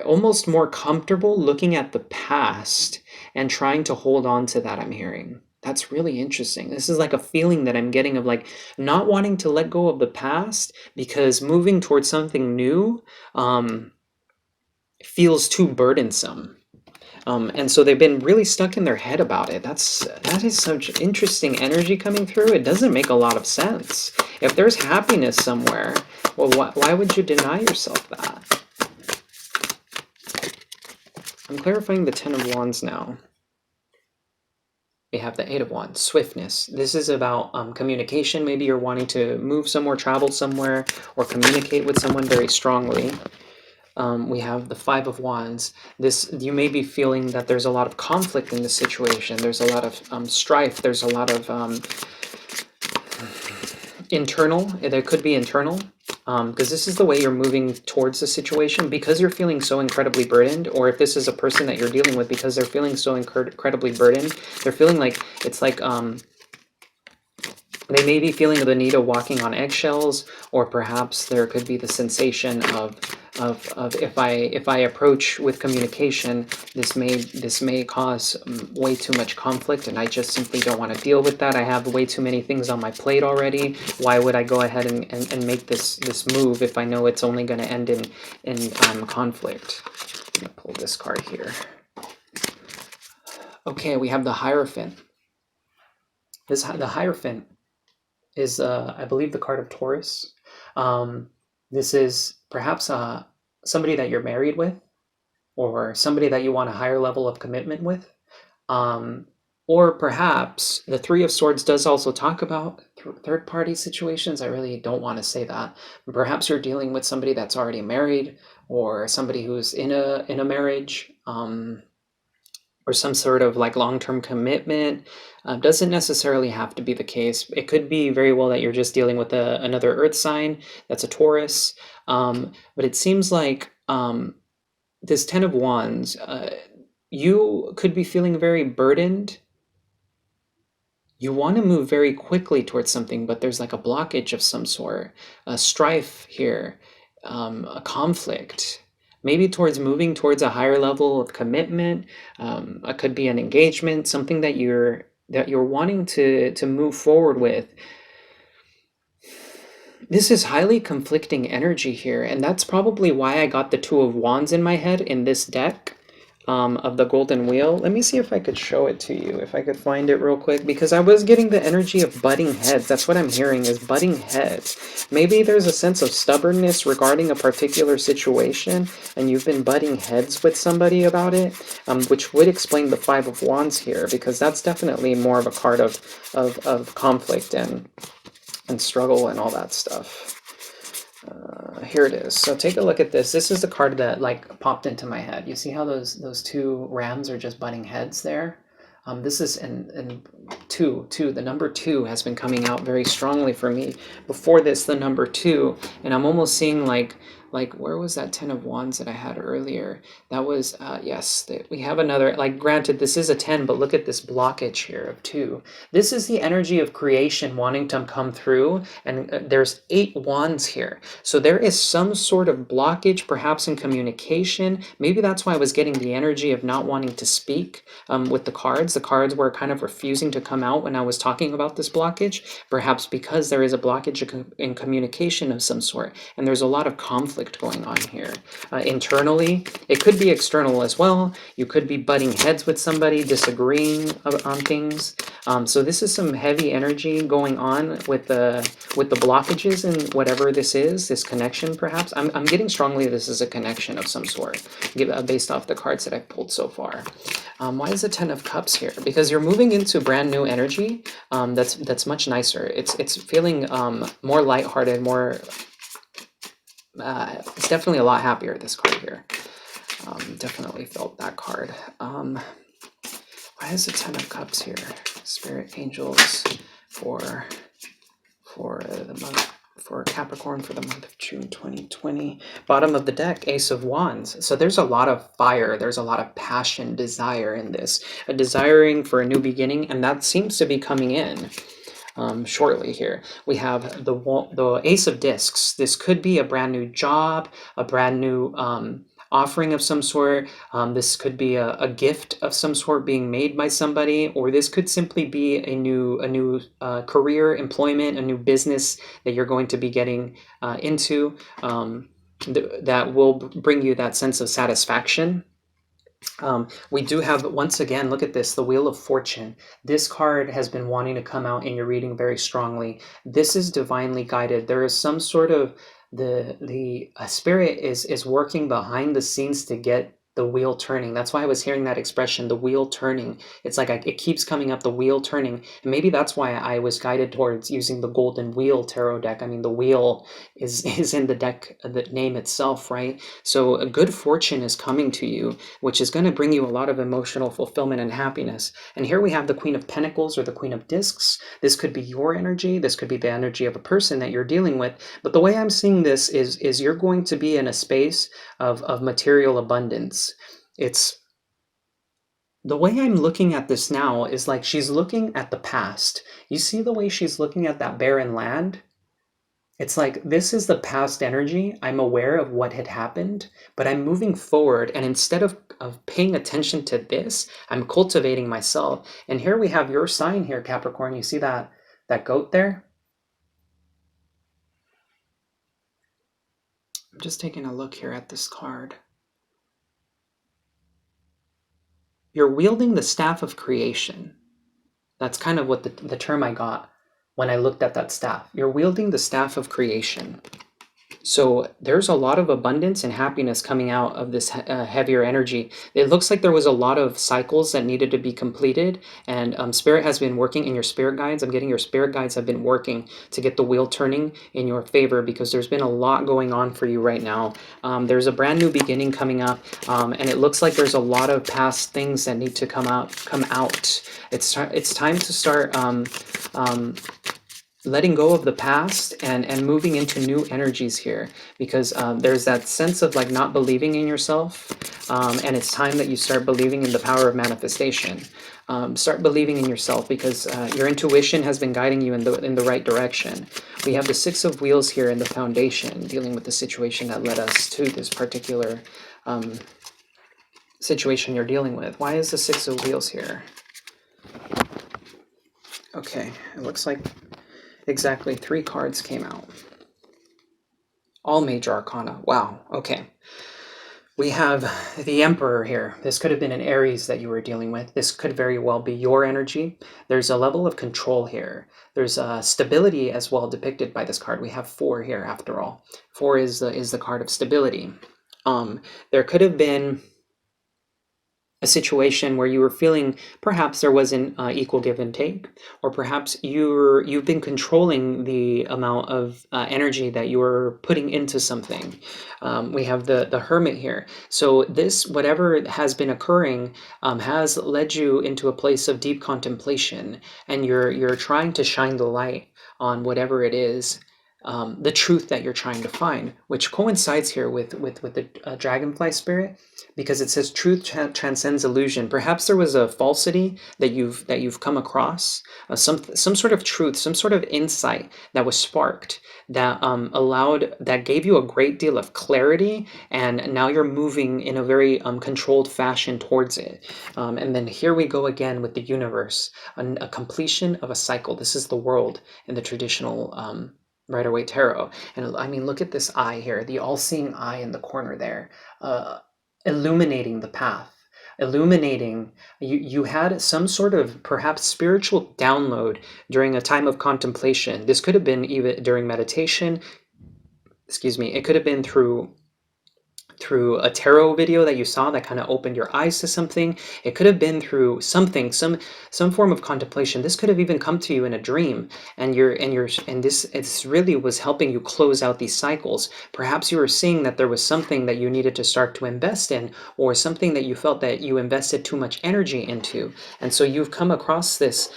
almost more comfortable looking at the past and trying to hold on to that, I'm hearing. That's really interesting. This is like a feeling that I'm getting of like not wanting to let go of the past because moving towards something new um, feels too burdensome. And so they've been really stuck in their head about it. That is such interesting energy coming through. It doesn't make a lot of sense. If there's happiness somewhere, well, why would you deny yourself that? I'm clarifying the Ten of Wands now. We have the Eight of Wands, swiftness. This is about communication. Maybe you're wanting to move somewhere, travel somewhere, or communicate with someone very strongly. We have the Five of Wands. You may be feeling that there's a lot of conflict in this situation. There's a lot of strife. There's a lot of internal. There could be internal, because this is the way you're moving towards the situation, because you're feeling so incredibly burdened, or if this is a person that you're dealing with because they're feeling so incredibly burdened, they're feeling like it's like they may be feeling the need of walking on eggshells, or perhaps there could be the sensation of if I approach with communication, this may cause way too much conflict, and I just simply don't want to deal with that. I have way too many things on my plate already. Why would I go ahead and make this move if I know it's only going to end in conflict? I'm going to pull this card here. Okay, we have the Hierophant. The Hierophant is, I believe, the card of Taurus. This is perhaps somebody that you're married with, or somebody that you want a higher level of commitment with. Or perhaps the Three of Swords does also talk about third-party situations. I really don't want to say that. Perhaps you're dealing with somebody that's already married, or somebody who's in a marriage. Or some sort of like long-term commitment. Doesn't necessarily have to be the case. It could be very well that you're just dealing with another earth sign that's a Taurus. But it seems like this Ten of Wands, you could be feeling very burdened. You want to move very quickly towards something, but there's like a blockage of some sort, a strife here, a conflict, maybe towards moving towards a higher level of commitment. It could be an engagement, something that you're wanting to move forward with. This is highly conflicting energy here, and that's probably why I got the Two of Wands in my head in this deck. Of the golden wheel. Let me see if I could show it to you, if I could find it real quick, because I was getting the energy of butting heads. That's what I'm hearing, is butting heads. Maybe there's a sense of stubbornness regarding a particular situation, and you've been butting heads with somebody about it, which would explain the Five of Wands here, because that's definitely more of a card of conflict and struggle and all that stuff. Here it is. So take a look at this. This is the card that like popped into my head. You see how those two rams are just butting heads there? This is in two. The number 2 has been coming out very strongly for me. Before this, the number 2, and I'm almost seeing like where was that Ten of Wands that I had earlier? That was yes, we have another, like, granted this is a 10, but look at this blockage here of 2. This is the energy of creation wanting to come through, and there's 8 wands here. So there is some sort of blockage, perhaps in communication. Maybe that's why I was getting the energy of not wanting to speak with the cards. The cards were kind of refusing to come out when I was talking about this blockage, perhaps because there is a blockage in communication of some sort, and there's a lot of conflict going on here. Internally, it could be external as well. You could be butting heads with somebody, disagreeing on things. So this is some heavy energy going on with the blockages and whatever this is, this connection perhaps. I'm getting strongly this is a connection of some sort, based off the cards that I've pulled so far. Why is the Ten of Cups here? Because you're moving into brand new energy that's much nicer. It's feeling more lighthearted, more it's definitely a lot happier, this card here. Definitely felt that card. Why is the Ten of Cups here? Spirit angels for the month, for Capricorn, for the month of June 2020. Bottom of the deck, Ace of Wands. So there's a lot of fire, there's a lot of passion, desire in this, a desiring for a new beginning, and that seems to be coming in shortly here. We have the Ace of Discs. This could be a brand new job, a brand new offering of some sort. This could be a gift of some sort being made by somebody, or this could simply be a new career, employment, a new business that you're going to be getting into. That will bring you that sense of satisfaction. We do have, once again, look at this, the Wheel of Fortune. This card has been wanting to come out in your reading very strongly. This is divinely guided. There is some sort of the spirit is working behind the scenes to get the wheel turning. That's why I was hearing that expression, the wheel turning. It's like it keeps coming up, the wheel turning. And maybe that's why I was guided towards using the Golden Wheel tarot deck. I mean, the wheel is in the deck, the name itself, right? So a good fortune is coming to you, which is going to bring you a lot of emotional fulfillment and happiness. And here we have the Queen of Pentacles or the Queen of Discs. This could be your energy. This could be the energy of a person that you're dealing with. But the way I'm seeing this is you're going to be in a space of material abundance. It's the way I'm looking at this now is like she's looking at the past. You see the way she's looking at that barren land? It's like this is the past energy. I'm aware of what had happened, but I'm moving forward. And instead of paying attention to this, I'm cultivating myself. And here we have your sign here, Capricorn. You see that goat there? I'm just taking a look here at this card. You're wielding the staff of creation. That's kind of what the term I got when I looked at that staff. You're wielding the staff of creation. So there's a lot of abundance and happiness coming out of this heavier energy. It looks like there was a lot of cycles that needed to be completed, and Spirit has been working in your spirit guides. I'm getting your spirit guides have been working to get the wheel turning in your favor because there's been a lot going on for you right now. There's a brand new beginning coming up, and it looks like there's a lot of past things that need to come out. It's time to start letting go of the past and moving into new energies here, because there's that sense of like not believing in yourself, and it's time that you start believing in the power of manifestation. Start believing in yourself because your intuition has been guiding you in the right direction. We have the Six of Wheels here in the foundation, dealing with the situation that led us to this particular situation you're dealing with. Why is the Six of Wheels here? Okay, it looks like exactly 3 cards came out. All major arcana. Wow. Okay. We have the Emperor here. This could have been an Aries that you were dealing with. This could very well be your energy. There's a level of control here. There's stability as well depicted by this card. We have 4 here after all. 4 is the card of stability. There could have been a situation where you were feeling perhaps there wasn't equal give and take, or perhaps you've been controlling the amount of energy that you're putting into something. We have the Hermit here. So this, whatever has been occurring, has led you into a place of deep contemplation, and you're trying to shine the light on whatever it is, the truth that you're trying to find, which coincides here with the dragonfly spirit, because it says truth transcends illusion. Perhaps there was a falsity that you've come across, some sort of truth, some sort of insight that was sparked, that gave you a great deal of clarity, and now you're moving in a very controlled fashion towards it. And then here we go again with the universe, a completion of a cycle. This is the world in the traditional Rider-Waite Tarot. And I mean, look at this eye here, the all-seeing eye in the corner there, illuminating the path, illuminating. You had some sort of perhaps spiritual download during a time of contemplation. This could have been even during meditation. Excuse me. It could have been through a tarot video that you saw that kind of opened your eyes to something. It could have been through something, some form of contemplation. This could have even come to you in a dream, and this it's really was helping you close out these cycles. Perhaps you were seeing that there was something that you needed to start to invest in, or something that you felt that you invested too much energy into, and so you've come across this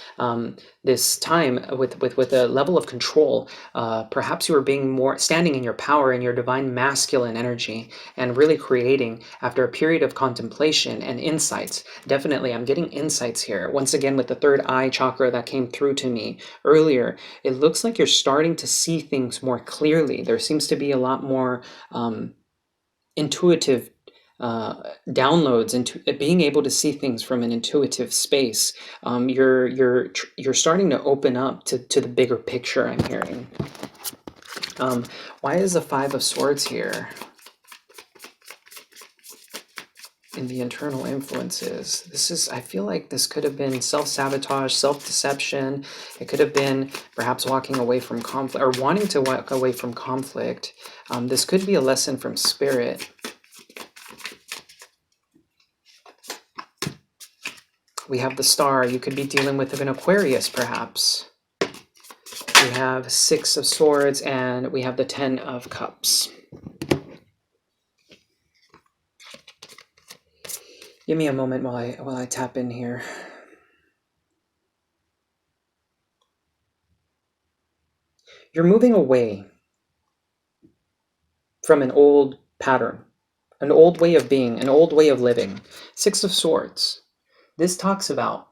this time with a level of control. Perhaps you were being more standing in your power, in your divine masculine energy, and really creating after a period of contemplation and insights. Definitely, I'm getting insights here. Once again, with the third eye chakra that came through to me earlier, it looks like you're starting to see things more clearly. There seems to be a lot more intuitive downloads into being able to see things from an intuitive space. You're starting to open up to the bigger picture. I'm hearing. Why is the Five of Swords here in the internal influences? This is, I feel like this could have been self-sabotage, self-deception. It could have been perhaps walking away from conflict or wanting to walk away from conflict. This could be a lesson from spirit. We have the Star. You could be dealing with an Aquarius, perhaps. We have Six of Swords, and we have the Ten of Cups. Give me a moment while I tap in here. You're moving away from an old pattern, an old way of being, an old way of living. Six of Swords. This talks about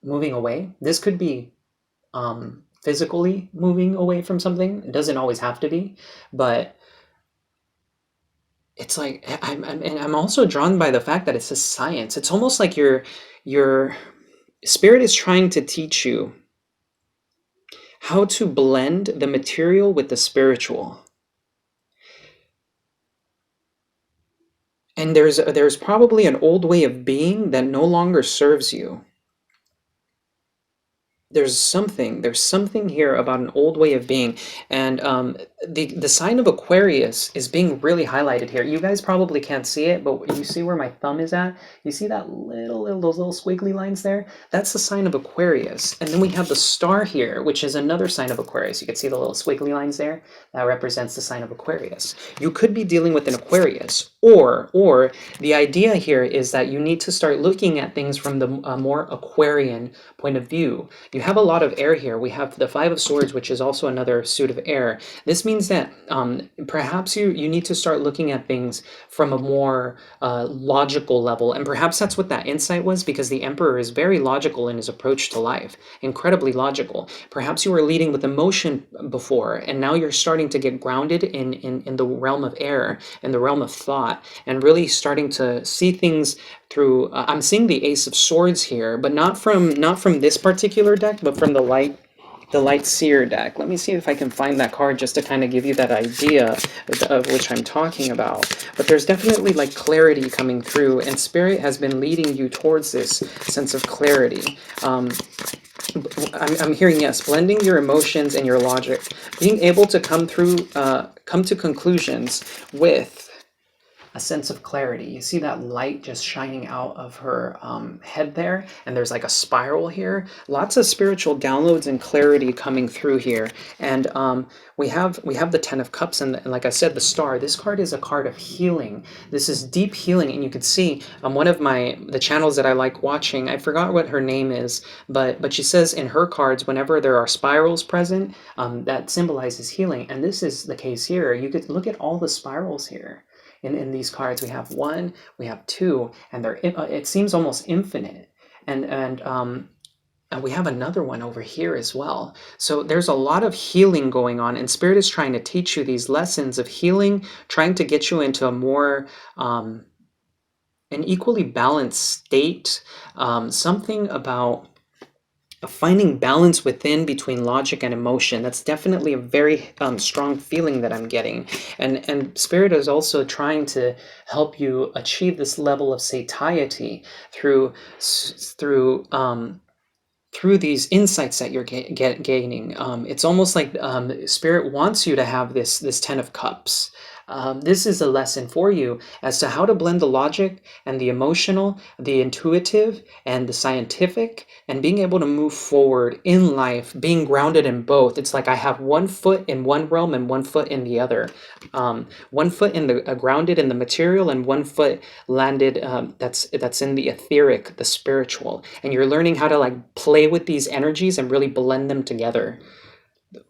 moving away. This could be physically moving away from something. It doesn't always have to be, but it's like I'm also drawn by the fact that it's a science. It's almost like your spirit is trying to teach you how to blend the material with the spiritual. And there's probably an old way of being that no longer serves you. There's something here about an old way of being, and the sign of Aquarius is being really highlighted here. You guys probably can't see it, but you see where my thumb is at? You see that those little squiggly lines there? That's the sign of Aquarius. And then we have the Star here, which is another sign of Aquarius. You can see the little squiggly lines there. That represents the sign of Aquarius. You could be dealing with an Aquarius, or the idea here is that you need to start looking at things from the more Aquarian point of view. You have a lot of air here. We have the Five of Swords, which is also another suit of air. This means that perhaps you need to start looking at things from a more logical level, and perhaps that's what that insight was, because the Emperor is very logical in his approach to life, incredibly logical. Perhaps you were leading with emotion before, and now you're starting to get grounded in the realm of air, in the realm of thought, and really starting to see things through. I'm seeing the Ace of Swords here, but not from this particular deck, but from the Light Seer deck. Let me see if I can find that card just to kind of give you that idea of which I'm talking about. But there's definitely like clarity coming through, and Spirit has been leading you towards this sense of clarity. I'm hearing, yes, blending your emotions and your logic, being able to come to conclusions with a sense of clarity. You see that light just shining out of her head there, and there's like a spiral here. Lots of spiritual downloads and clarity coming through here. And we have the Ten of Cups, and like I said, the Star. This card is a card of healing. This is deep healing, and you can see one of the channels that I like watching. I forgot what her name is, but she says in her cards, whenever there are spirals present, that symbolizes healing. And this is the case here. You could look at all the spirals here. In these cards, we have one, we have two, and it seems almost infinite. And we have another one over here as well. So there's a lot of healing going on, and Spirit is trying to teach you these lessons of healing, trying to get you into a more an equally balanced state. Something about finding balance within between logic and emotion. That's definitely a very strong feeling that I'm getting. And Spirit is also trying to help you achieve this level of satiety through these insights that you're gaining. It's almost like Spirit wants you to have this Ten of Cups. This is a lesson for you as to how to blend the logic and the emotional, the intuitive and the scientific, and being able to move forward in life, being grounded in both. It's like I have one foot in one realm and one foot in the other. One foot in the grounded in the material, and one foot landed that's in the etheric, the spiritual. And you're learning how to like play with these energies and really blend them together.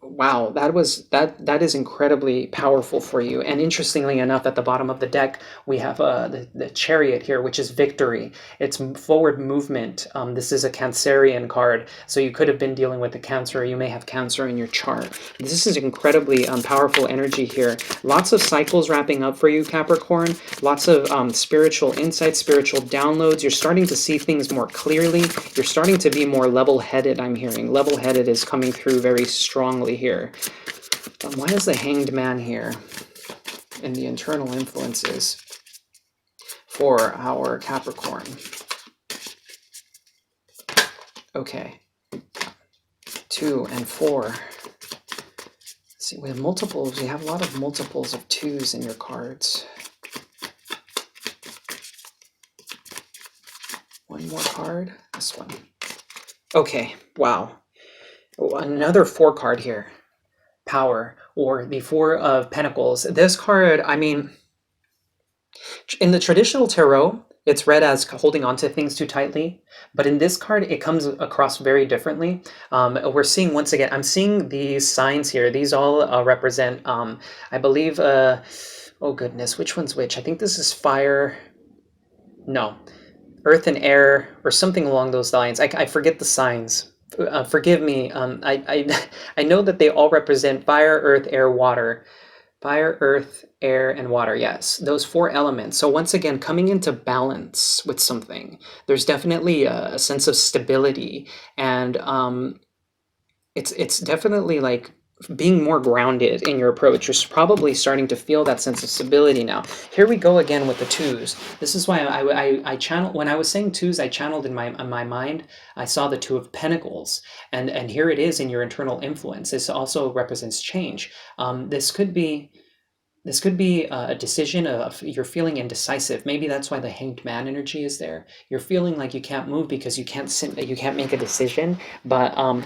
Wow, that is incredibly powerful for you. And interestingly enough, at the bottom of the deck, we have the Chariot here, which is victory. It's forward movement. This is a Cancerian card, so you could have been dealing with the Cancer. You may have Cancer in your chart. This is incredibly powerful energy here. Lots of cycles wrapping up for you, Capricorn. Lots of spiritual insights, spiritual downloads. You're starting to see things more clearly. You're starting to be more level-headed, I'm hearing. Level-headed is coming through very strongly here. Why is the Hanged Man here in the internal influences for our Capricorn? Okay. 2 and 4. Let's see, we have multiples. We have a lot of multiples of 2s in your cards. One more card. This one. Okay. Wow. Oh, another 4 card here. Power, or the 4 of Pentacles. This card, I mean, in the traditional tarot, it's read as holding on to things too tightly, but in this card, it comes across very differently. We're seeing, once again, I'm seeing these signs here. These all represent, I believe, oh goodness, which one's which? I think this is fire. No, earth and air, or something along those lines. I forget the signs. Forgive me. I know that they all represent fire, earth, air, water. Fire, earth, air, and water. Yes, those 4 elements. So once again, coming into balance with something. There's definitely a sense of stability, and it's definitely like being more grounded in your approach. You're probably starting to feel that sense of stability now. Here we go again with the 2s. This is why I channel, when I was saying 2s, I channeled in my mind. I saw the 2 of Pentacles, and here it is in your internal influence. This also represents change. This could be a decision of you're feeling indecisive. Maybe that's why the Hanged Man energy is there. You're feeling like you can't move because you can't make a decision, but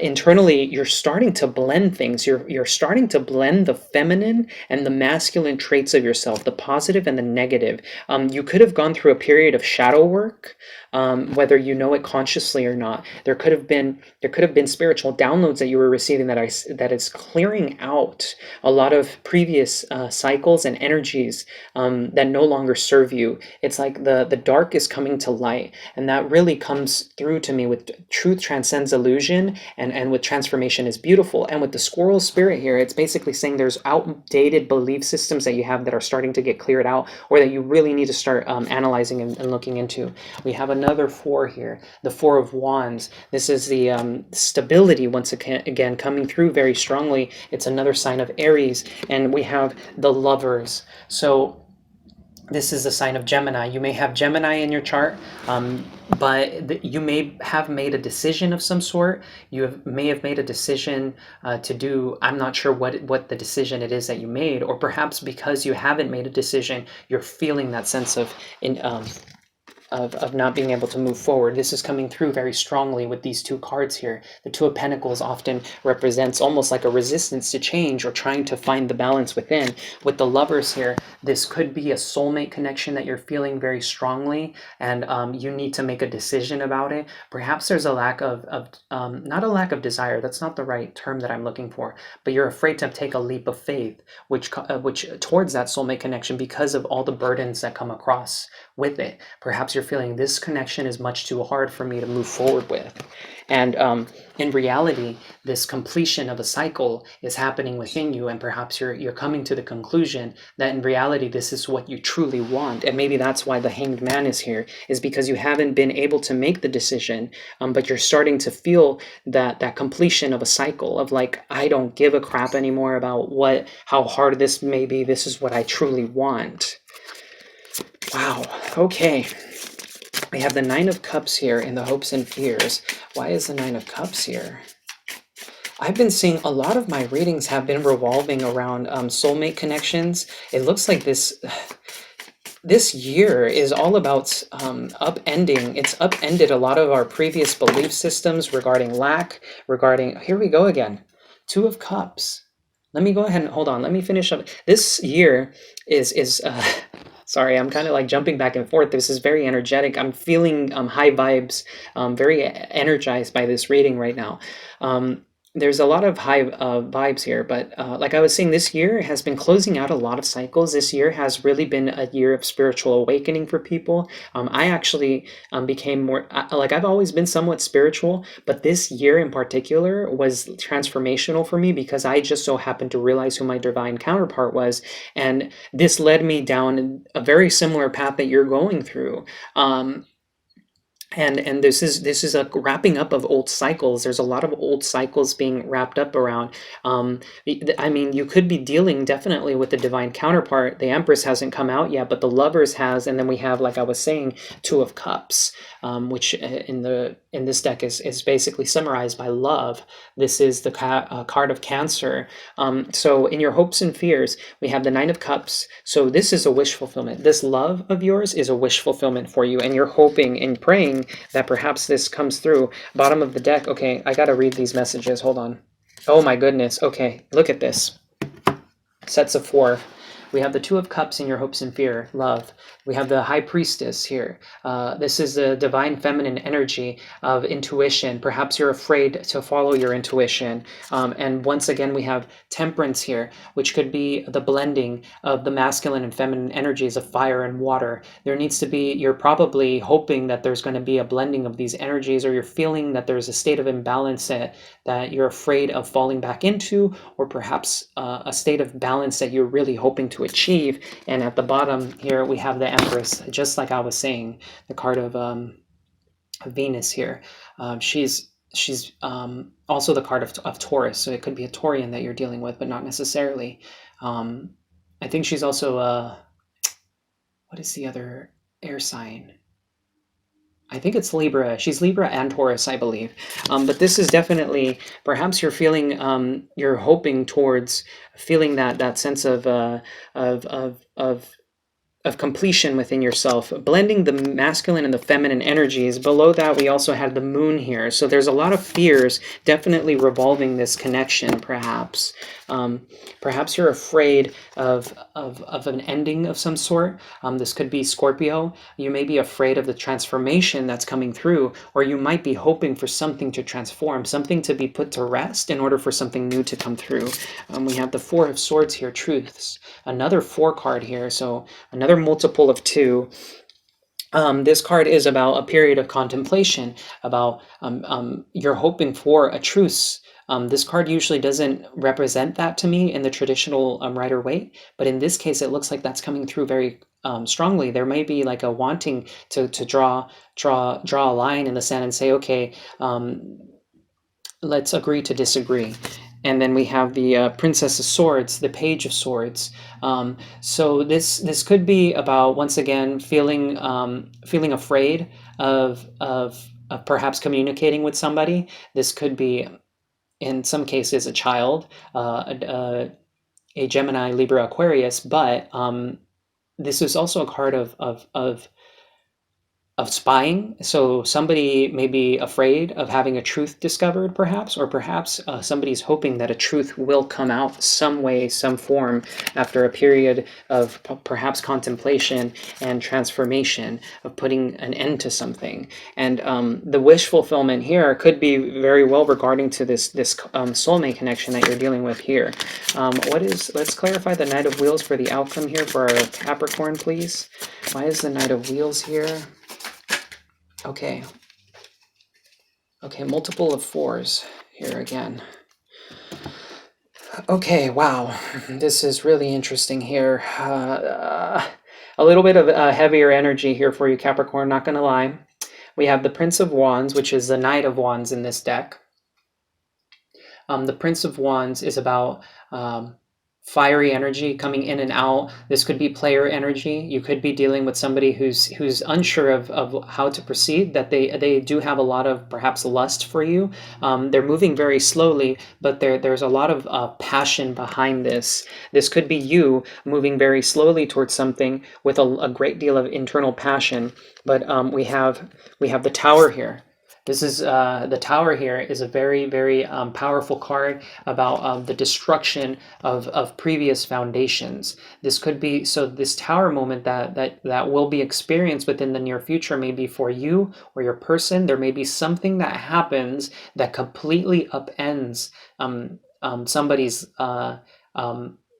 internally you're starting to blend things. You're starting to blend the feminine and the masculine traits of yourself, the positive and the negative. You could have gone through a period of shadow work, whether you know it consciously or not. There could have been spiritual downloads that you were receiving that is clearing out a lot of previous cycles and energies that no longer serve you. It's like the dark is coming to light, and that really comes through to me with truth transcends illusion, and with transformation is beautiful. And with the squirrel spirit here, it's basically saying there's outdated belief systems that you have that are starting to get cleared out, or that you really need to start analyzing and looking into. We have another 4 here, the 4 of Wands. This is the stability, once again coming through very strongly. It's another sign of Aries, and we have the Lovers. So this is a sign of Gemini. You may have Gemini in your chart, but you may have made a decision of some sort. May have made a decision to do, I'm not sure what the decision it is that you made, or perhaps because you haven't made a decision, you're feeling that sense of not being able to move forward. This is coming through very strongly with these 2 cards here. The 2 of Pentacles often represents almost like a resistance to change or trying to find the balance within. With the Lovers here, this could be a soulmate connection that you're feeling very strongly, and you need to make a decision about it. Perhaps there's a lack of not a lack of desire, that's not the right term that I'm looking for, but you're afraid to take a leap of faith, which towards that soulmate connection, because of all the burdens that come across with it. Perhaps you're feeling this connection is much too hard for me to move forward with. And in reality, this completion of a cycle is happening within you, and perhaps you're coming to the conclusion that in reality this is what you truly want. And maybe that's why the Hanged Man is here, is because you haven't been able to make the decision, but you're starting to feel that completion of a cycle of like, I don't give a crap anymore about how hard this may be. This is what I truly want. Wow. Okay. We have the 9 of Cups here in the hopes and fears. Why is the 9 of Cups here? I've been seeing a lot of my readings have been revolving around soulmate connections. It looks like this year is all about upending. It's upended a lot of our previous belief systems regarding lack, here we go again, 2 of Cups. Let me go ahead and hold on. Let me finish up. This year is sorry, I'm kind of like jumping back and forth. This is very energetic. I'm feeling high vibes, very energized by this reading right now. there's a lot of high vibes here, but like I was saying, this year has been closing out a lot of cycles. This year has really been a year of spiritual awakening for people. I actually became more like I've always been somewhat spiritual, but this year in particular was transformational for me because I just so happened to realize who my divine counterpart was, and this led me down a very similar path that you're going through. Um, and this is a wrapping up of old cycles. There's a lot of old cycles being wrapped up around. I mean, you could be dealing definitely with the divine counterpart. The Empress hasn't come out yet, but the Lovers has, and then we have, like I was saying, Two of Cups, which in this deck is basically summarized by love. This is the card of Cancer. So in your hopes and fears, we have the Nine of Cups. So this is a wish fulfillment. This love of yours is a wish fulfillment for you, and you're hoping and praying that perhaps this comes through. Bottom of the deck. Okay, I gotta read these messages. Hold on. Oh my goodness. Okay, look at this. Sets of four. We have the Two of Cups in your hopes and fear, love. We have the High Priestess here. This is the divine feminine energy of intuition. Perhaps you're afraid to follow your intuition. And once again, we have Temperance here, which could be the blending of the masculine and feminine energies of fire and water. There needs to be, you're probably hoping that there's going to be a blending of these energies, or you're feeling that there's a state of imbalance that you're afraid of falling back into, or perhaps a state of balance that you're really hoping to achieve. And at the bottom here, we have the Empress, just like I was saying, the card of Venus here. She's also the card of Taurus, so it could be a Taurian that you're dealing with, but not necessarily. I think she's also what is the other air sign? I think it's Libra. She's Libra and Taurus, I believe. But this is definitely, perhaps you're feeling, you're hoping towards feeling that sense of of completion within yourself, blending the masculine and the feminine energies. Below that, we also have the moon here. So there's a lot of fears definitely revolving this connection, perhaps. Perhaps you're afraid of an ending of some sort. This could be Scorpio. You may be afraid of the transformation that's coming through, or you might be hoping for something to transform, something to be put to rest in order for something new to come through. We have the Four of Swords here, Truths. Another four card here, so another multiple of two. This card is about a period of contemplation, about you're hoping for a truce. This card usually doesn't represent that to me in the traditional Rider-Waite, but in this case, it looks like that's coming through very strongly. There may be like a wanting to draw a line in the sand and say, okay, let's agree to disagree. And then we have the Princess of Swords, the Page of Swords. So this could be about, once again, feeling afraid of perhaps communicating with somebody. This could be, in some cases, a child, a Gemini, Libra, Aquarius. But this is also a card of spying. So somebody may be afraid of having a truth discovered, perhaps, or perhaps somebody's hoping that a truth will come out some way, some form, after a period of perhaps contemplation and transformation, of putting an end to something. And the wish fulfillment here could be very well regarding to this soulmate connection that you're dealing with here. Let's clarify the Knight of Wheels for the outcome here for our Capricorn, please. Why is the Knight of Wheels here? Okay, multiple of fours here again. Okay, wow, this is really interesting here. A little bit of heavier energy here for you, Capricorn, not gonna lie. We have the Prince of Wands, which is the Knight of Wands in this deck. The Prince of Wands is about fiery energy coming in and out. This could be player energy. You could be dealing with somebody who's unsure of how to proceed, that they do have a lot of perhaps lust for you. They're moving very slowly, but there's a lot of passion behind this. This could be you moving very slowly towards something with a great deal of internal passion. But we have the Tower here. This is the Tower here is a very, very powerful card about the destruction of previous foundations. This could be, so this Tower moment that will be experienced within the near future, maybe for you or your person. There may be something that happens that completely upends somebody's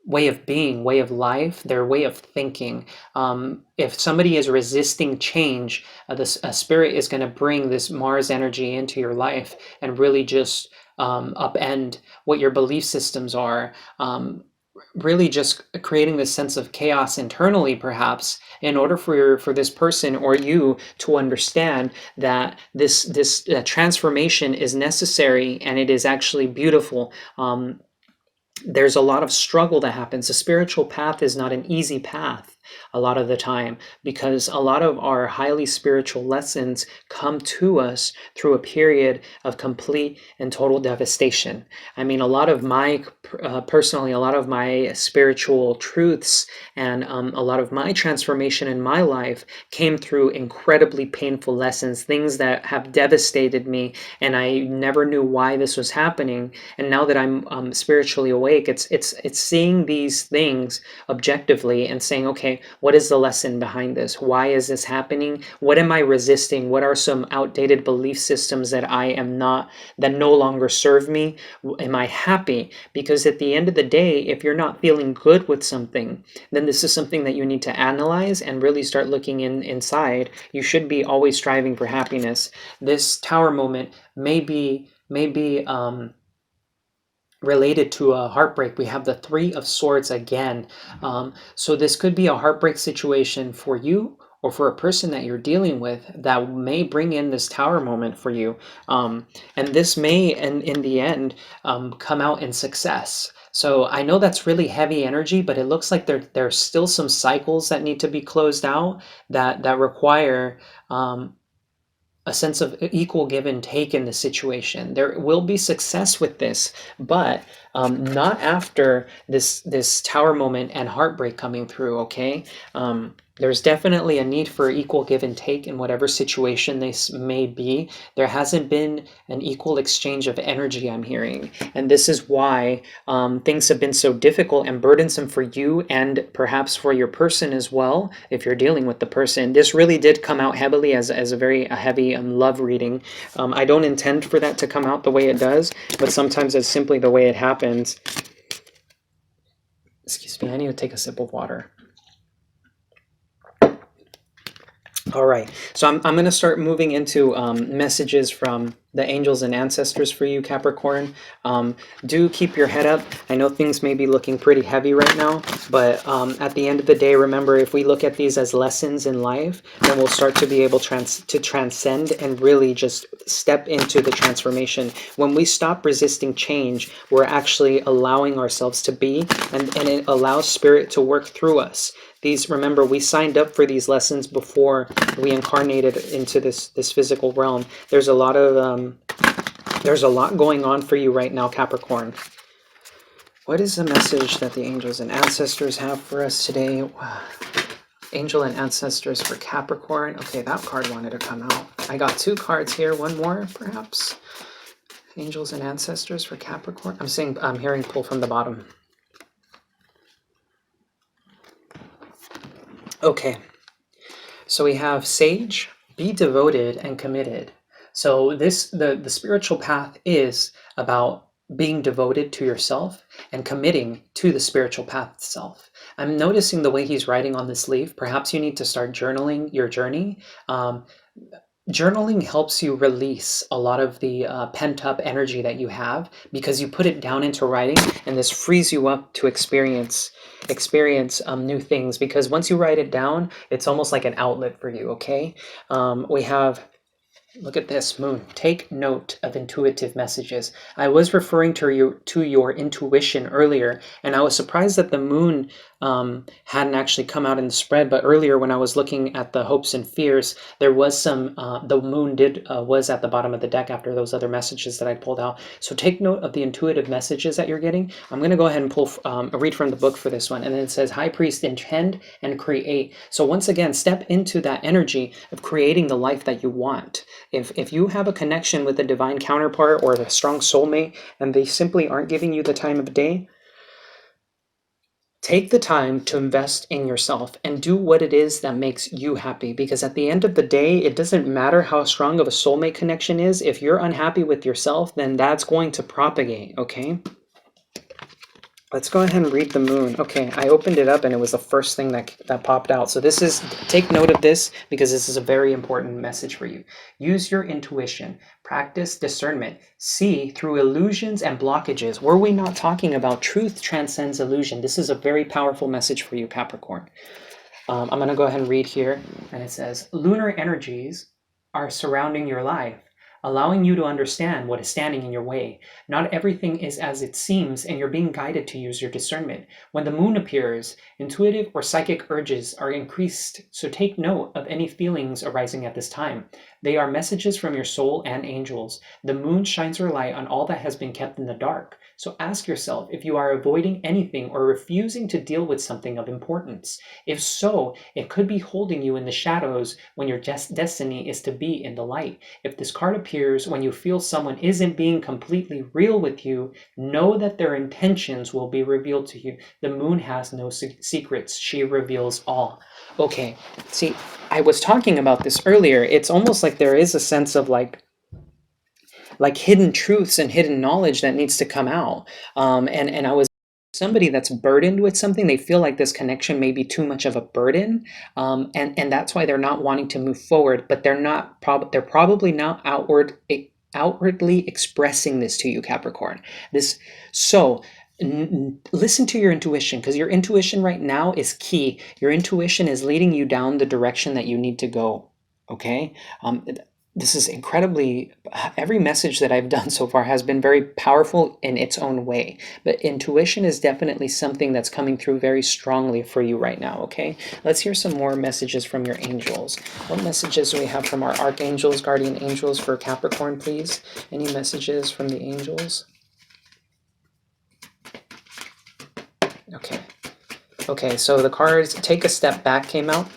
way of being, way of life, their way of thinking. If somebody is resisting change, this spirit is going to bring this Mars energy into your life and really just upend what your belief systems are. Really just creating this sense of chaos internally, perhaps, in order for this person or you to understand that this transformation is necessary and it is actually beautiful. There's a lot of struggle that happens. The spiritual path is not an easy path a lot of the time, because a lot of our highly spiritual lessons come to us through a period of complete and total devastation. I mean, a lot of my personally, a lot of my spiritual truths and a lot of my transformation in my life came through incredibly painful lessons, things that have devastated me, and I never knew why this was happening. And now that I'm spiritually awake, it's seeing these things objectively and saying, okay, what is the lesson behind this? Why is this happening? What am I resisting? What are some outdated belief systems that I am not, that no longer serve me? Am I happy? Because at the end of the day, if you're not feeling good with something, then this is something that you need to analyze and really start looking inside. You should be always striving for happiness. This Tower moment may be related to a heartbreak. We have the Three of Swords again. So this could be a heartbreak situation for you or for a person that you're dealing with that may bring in this Tower moment for you. And this may, in the end, come out in success. So I know that's really heavy energy, but it looks like there's still some cycles that need to be closed out that require a sense of equal give and take in the situation. There will be success with this, but not after this Tower moment and heartbreak coming through. Okay, there's definitely a need for equal give and take in whatever situation this may be. There hasn't been an equal exchange of energy, I'm hearing, and this is why things have been so difficult and burdensome for you and perhaps for your person as well. If you're dealing with the person, this really did come out heavily as a very heavy love reading. I don't intend for that to come out the way it does, but sometimes it's simply the way it happens. Excuse me, I need to take a sip of water. All right, so I'm going to start moving into messages from the angels and ancestors for you, Capricorn. Do keep your head up. I know things may be looking pretty heavy right now, but at the end of the day, remember, if we look at these as lessons in life, then we'll start to be able to transcend and really just step into the transformation. When we stop resisting change, we're actually allowing ourselves to be, and it allows spirit to work through us. These, remember, we signed up for these lessons before we incarnated into this physical realm. There's a lot going on for you right now, Capricorn. What is the message that the angels and ancestors have for us today? Angel and ancestors for Capricorn. Okay, that card wanted to come out. I got two cards here. One more, perhaps. Angels and ancestors for Capricorn. I'm hearing pull from the bottom. Okay, so we have Sage, be devoted and committed. So the spiritual path is about being devoted to yourself and committing to the spiritual path itself. I'm noticing the way he's writing on this leaf. Perhaps you need to start journaling your journey. Journaling helps you release a lot of the pent-up energy that you have because you put it down into writing, and this frees you up to experience new things, because once you write it down, it's almost like an outlet for you. Okay, we have, look at this, Moon. Take note of intuitive messages. I was referring to your intuition earlier, and I was surprised that the Moon hadn't actually come out in the spread. But earlier, when I was looking at the hopes and fears, there was some. The Moon was at the bottom of the deck after those other messages that I pulled out. So take note of the intuitive messages that you're getting. I'm going to go ahead and pull read from the book for this one, and then it says, "High Priest, intend and create." So once again, step into that energy of creating the life that you want. If you have a connection with a divine counterpart or a strong soulmate and they simply aren't giving you the time of day, take the time to invest in yourself and do what it is that makes you happy, because at the end of the day, it doesn't matter how strong of a soulmate connection is. If you're unhappy with yourself, then that's going to propagate, okay? Let's go ahead and read the moon. Okay, I opened it up and it was the first thing that popped out. So this is, take note of this because this is a very important message for you. Use your intuition, practice discernment, see through illusions and blockages. Were we not talking about truth transcends illusion? This is a very powerful message for you, Capricorn. I'm going to go ahead and read here, and it says, lunar energies are surrounding your life, allowing you to understand what is standing in your way. Not everything is as it seems, and you're being guided to use your discernment. When the moon appears, intuitive or psychic urges are increased, so take note of any feelings arising at this time. They are messages from your soul and angels. The moon shines her light on all that has been kept in the dark. So ask yourself if you are avoiding anything or refusing to deal with something of importance. If so, it could be holding you in the shadows when your destiny is to be in the light. If this card appears when you feel someone isn't being completely real with you, know that their intentions will be revealed to you. The moon has no secrets. She reveals all. Okay, see, I was talking about this earlier. It's almost like there is a sense of like hidden truths and hidden knowledge that needs to come out. And I was somebody that's burdened with something. They feel like this connection may be too much of a burden, and that's why they're not wanting to move forward. But they're probably not outwardly expressing this to you, Capricorn. This so. Listen to your intuition, because your intuition right now is key. Your intuition is leading you down the direction that you need to go. Okay, this is incredibly, every message that I've done so far has been very powerful in its own way, but intuition is definitely something that's coming through very strongly for you right now. Okay, let's hear some more messages from your angels. What messages do we have from our archangels, guardian angels for Capricorn, please? Any messages from the angels? Okay. Okay, so the cards take a step back came out.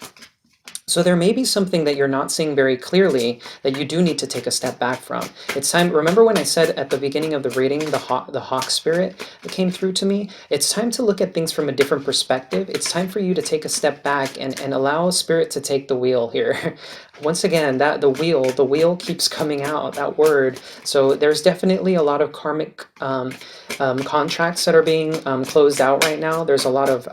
So there may be something that you're not seeing very clearly that you do need to take a step back from. It's time, remember when I said at the beginning of the reading, the hawk spirit that came through to me? It's time to look at things from a different perspective. It's time for you to take a step back and allow spirit to take the wheel here. Once again, that the wheel keeps coming out, that word. So there's definitely a lot of karmic contracts that are being closed out right now. There's a lot of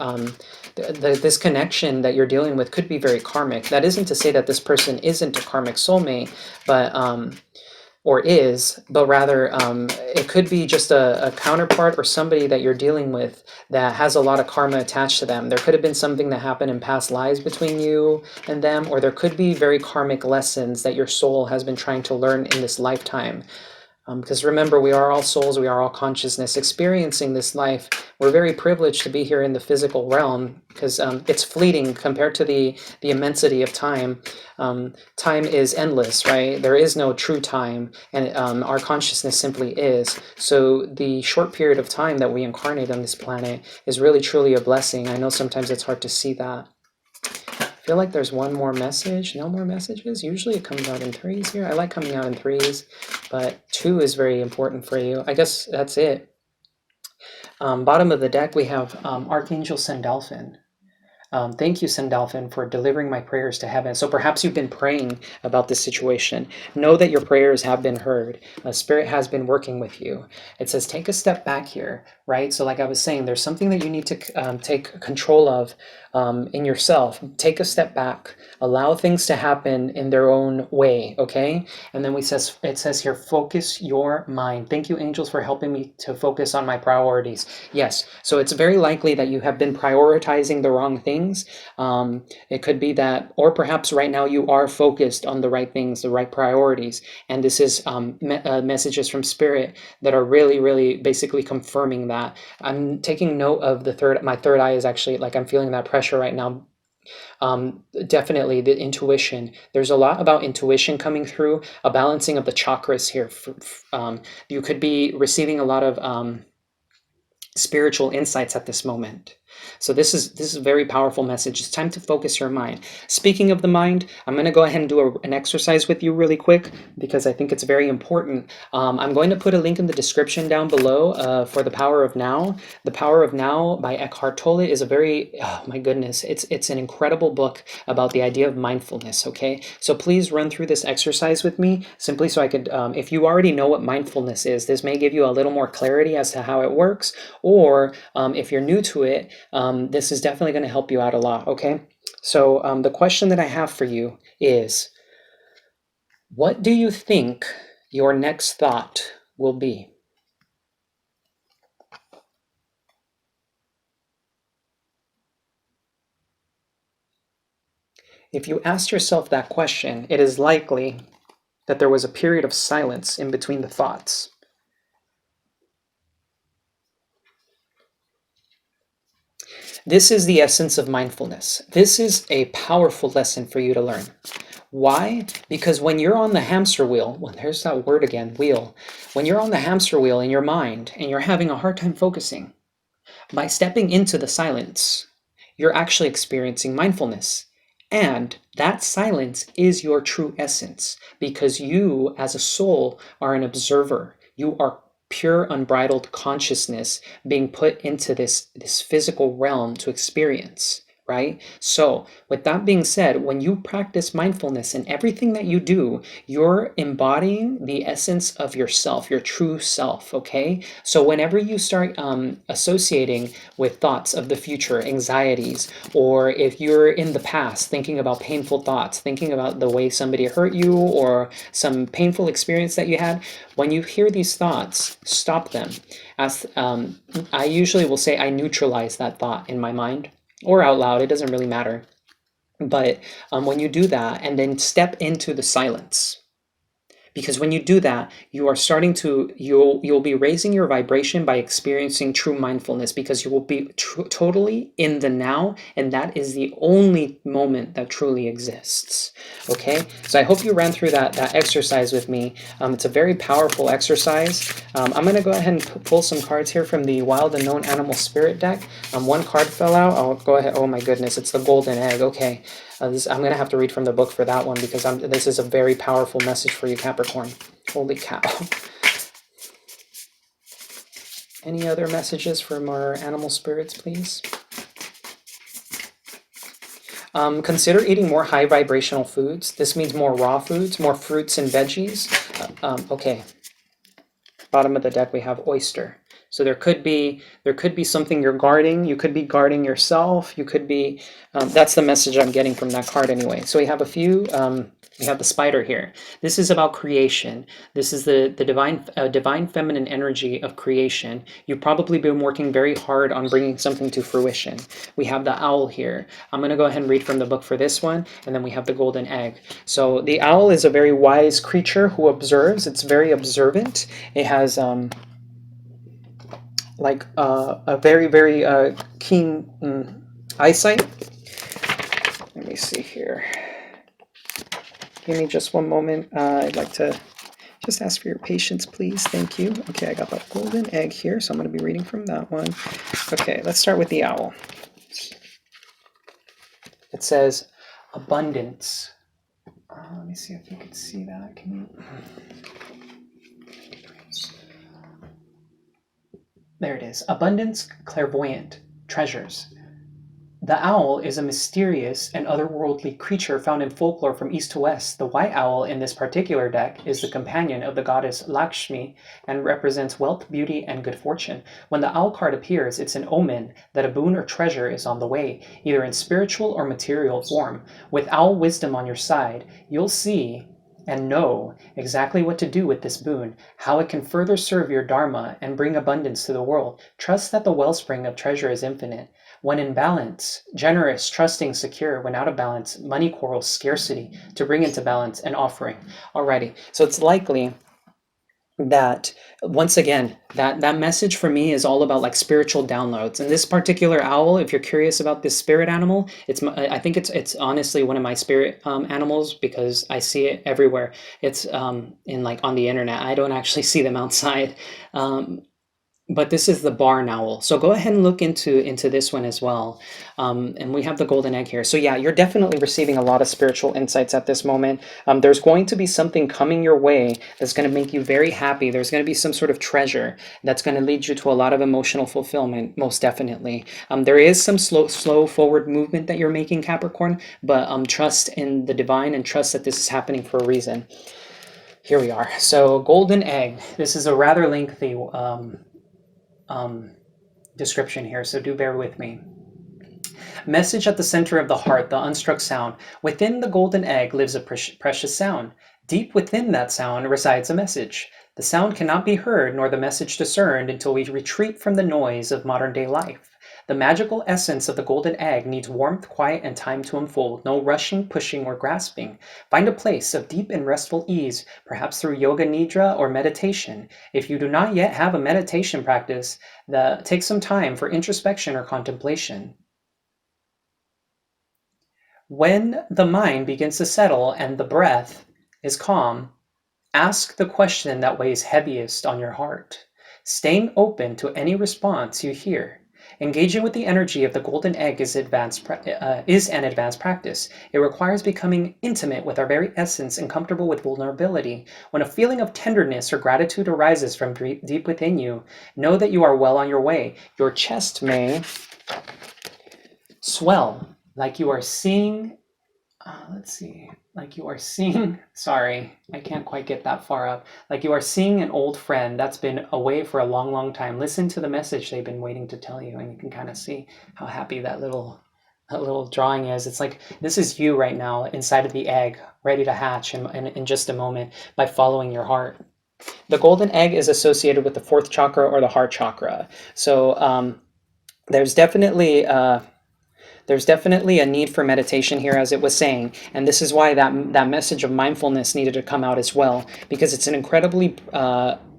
this connection that you're dealing with could be very karmic. That isn't to say that this person isn't a karmic soulmate, but or is, but rather it could be just a counterpart or somebody that you're dealing with that has a lot of karma attached to them. There could have been something that happened in past lives between you and them, or there could be very karmic lessons that your soul has been trying to learn in this lifetime. Because remember, we are all souls, we are all consciousness experiencing this life. We're very privileged to be here in the physical realm because it's fleeting compared to the immensity of time. Time is endless, right? There is no true time, and our consciousness simply is. So the short period of time that we incarnate on this planet is really truly a blessing. I know sometimes it's hard to see that. I feel like there's one more message. No more messages. Usually it comes out in threes here. I like coming out in threes, but two is very important for you. I guess that's it. Bottom of the deck, we have Archangel Sandalphon. Thank you, Sandalphon, for delivering my prayers to heaven. So perhaps you've been praying about this situation. Know that your prayers have been heard. Spirit has been working with you. It says take a step back here, right? So like I was saying, there's something that you need to take control of in yourself. Take a step back. Allow things to happen in their own way, okay? And then it says here, focus your mind. Thank you, angels, for helping me to focus on my priorities. Yes, so it's very likely that you have been prioritizing the wrong things. It could be that, or perhaps right now you are focused on the right things, the right priorities. And this is messages from Spirit that are really, really basically confirming that. I'm taking note of my third eye is actually like I'm feeling that pressure right now. Definitely the intuition. There's a lot about intuition coming through, a balancing of the chakras here. You could be receiving a lot of spiritual insights at this moment. So this is a very powerful message. It's time to focus your mind. Speaking of the mind, I'm going to go ahead and do an exercise with you really quick because I think it's very important. I'm going to put a link in the description down below for The Power of Now. The Power of Now by Eckhart Tolle is a very, oh my goodness, it's an incredible book about the idea of mindfulness, okay? So please run through this exercise with me simply so I could, if you already know what mindfulness is, this may give you a little more clarity as to how it works, or if you're new to it, this is definitely going to help you out a lot, okay? So the question that I have for you is, what do you think your next thought will be? If you asked yourself that question, it is likely that there was a period of silence in between the thoughts. This is the essence of mindfulness. This is a powerful lesson for you to learn. Why? Because when you're on the hamster wheel, well, there's that word again, wheel. When you're on the hamster wheel in your mind and you're having a hard time focusing, by stepping into the silence, you're actually experiencing mindfulness. And that silence is your true essence because you, as a soul, are an observer. You are pure, unbridled consciousness being put into this physical realm to experience, right? So, with that being said, when you practice mindfulness in everything that you do, you're embodying the essence of yourself, your true self, okay? So, whenever you start associating with thoughts of the future, anxieties, or if you're in the past thinking about painful thoughts, thinking about the way somebody hurt you or some painful experience that you had, when you hear these thoughts, stop them. As I usually will say, I neutralize that thought in my mind or out loud, it doesn't really matter. But when you do that and then step into the silence, because when you do that, you are starting to you'll be raising your vibration by experiencing true mindfulness because you will be totally in the now, and that is the only moment that truly exists. Okay, so I hope you ran through that exercise with me. It's a very powerful exercise. I'm going to go ahead and pull some cards here from the Wild Unknown Animal Spirit deck. One card fell out. I'll go ahead. Oh my goodness, it's the golden egg. Okay. I'm going to have to read from the book for that one because this is a very powerful message for you, Capricorn. Holy cow. Any other messages from our animal spirits, please? Consider eating more high vibrational foods. This means more raw foods, more fruits and veggies. Okay. Bottom of the deck we have oyster. So there could be something you're guarding. You could be guarding yourself. You could be. That's the message I'm getting from that card anyway. So we have a few. We have the spider here. This is about creation. This is the divine feminine energy of creation. You've probably been working very hard on bringing something to fruition. We have the owl here. I'm going to go ahead and read from the book for this one, and then we have the golden egg. So the owl is a very wise creature who observes. It's very observant. It has like a very, very keen eyesight. Let me see here. Give me just one moment. I'd like to just ask for your patience, please. Thank you. Okay, I got the golden egg here, so I'm going to be reading from that one. Okay, let's start with the owl. It says abundance. Let me see if you can see that. Can you? There it is. Abundance, clairvoyant, treasures. The owl is a mysterious and otherworldly creature found in folklore from east to west. The white owl in this particular deck is the companion of the goddess Lakshmi and represents wealth, beauty, and good fortune. When the owl card appears, it's an omen that a boon or treasure is on the way, either in spiritual or material form. With owl wisdom on your side, you'll see and know exactly what to do with this boon, how it can further serve your dharma and bring abundance to the world. Trust that the wellspring of treasure is infinite. When in balance, generous, trusting, secure. When out of balance, money quarrels, scarcity, to bring into balance, an offering. Alrighty, so it's likely that once again that message for me is all about like spiritual downloads, and this particular owl, if you're curious about this spirit animal, I think it's honestly one of my spirit animals because I see it everywhere. It's in like on the internet. I don't actually see them outside. but this is the barn owl. So go ahead and look into this one as well. And we have the golden egg here. So yeah, you're definitely receiving a lot of spiritual insights at this moment. There's going to be something coming your way that's going to make you very happy. There's going to be some sort of treasure that's going to lead you to a lot of emotional fulfillment, most definitely. There is some slow forward movement that you're making, Capricorn, but trust in the divine and trust that this is happening for a reason. Here we are. So golden egg. This is a rather lengthy um, description here, so do bear with me. Message at the center of the heart, the unstruck sound. Within the golden egg lives a precious sound. Deep within that sound resides a message. The sound cannot be heard nor the message discerned until we retreat from the noise of modern day life. The magical essence of the golden egg needs warmth, quiet, and time to unfold. No rushing, pushing, or grasping. Find a place of deep and restful ease, perhaps through yoga nidra or meditation. If you do not yet have a meditation practice, take some time for introspection or contemplation. When the mind begins to settle and the breath is calm, ask the question that weighs heaviest on your heart, staying open to any response you hear. Engaging with the energy of the golden egg is an advanced practice. It requires becoming intimate with our very essence and comfortable with vulnerability. When a feeling of tenderness or gratitude arises from deep within you, know that you are well on your way. Your chest may swell like you are seeing let's see, like you are seeing, sorry, I can't quite get that far up. Like you are seeing an old friend that's been away for a long, long time. Listen to the message they've been waiting to tell you, and you can kind of see how happy that little drawing is. It's like this is you right now inside of the egg, ready to hatch in just a moment by following your heart. The golden egg is associated with the fourth chakra or the heart chakra. So there's definitely there's definitely a need for meditation here, as it was saying, and this is why that message of mindfulness needed to come out as well, because it's an incredibly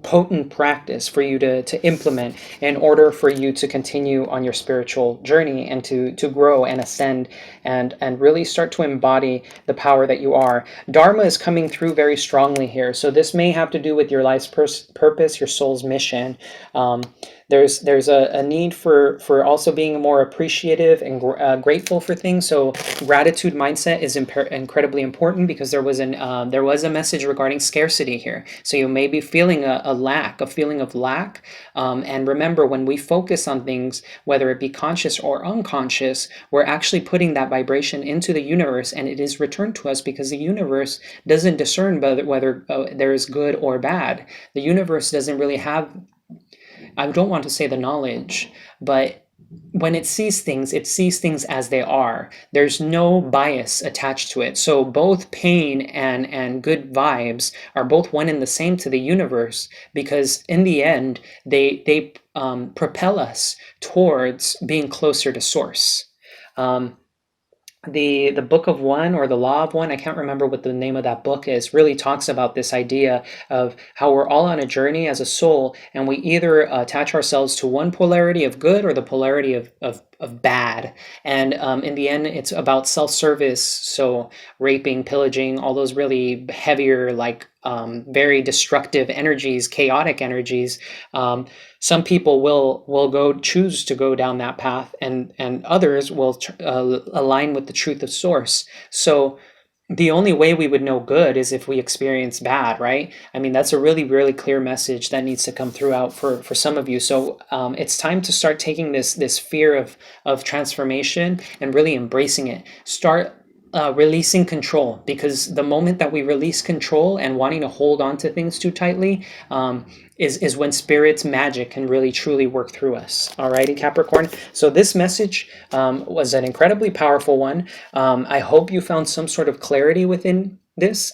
potent practice for you to implement in order for you to continue on your spiritual journey and to grow and ascend and really start to embody the power that you are. Dharma is coming through very strongly here, so this may have to do with your life's purpose, your soul's mission. There's a need for also being more appreciative and grateful for things. So gratitude mindset is incredibly important, because there was a message regarding scarcity here. So you may be feeling a feeling of lack. And remember, when we focus on things, whether it be conscious or unconscious, we're actually putting that vibration into the universe, and it is returned to us, because the universe doesn't discern whether there is good or bad. The universe doesn't really have, I don't want to say the knowledge, but when it sees things as they are. There's no bias attached to it. So both pain and good vibes are both one and the same to the universe, because in the end, they propel us towards being closer to source. Um, the book of one, or the law of one, I can't remember what the name of that book is, really talks about this idea of how we're all on a journey as a soul, and we either attach ourselves to one polarity of good or the polarity of bad. And in the end, it's about self-service. So raping, pillaging, all those really heavier, like very destructive energies, chaotic energies. Some people will go choose to go down that path, and others will align with the truth of source. So the only way we would know good is if we experience bad, right? I mean, that's a really, really clear message that needs to come throughout for some of you. So it's time to start taking this fear of transformation and really embracing it. Start releasing control, because the moment that we release control and wanting to hold on to things too tightly, is when spirit's magic can really truly work through us. Alrighty, Capricorn. So this message was an incredibly powerful one. I hope you found some sort of clarity within this.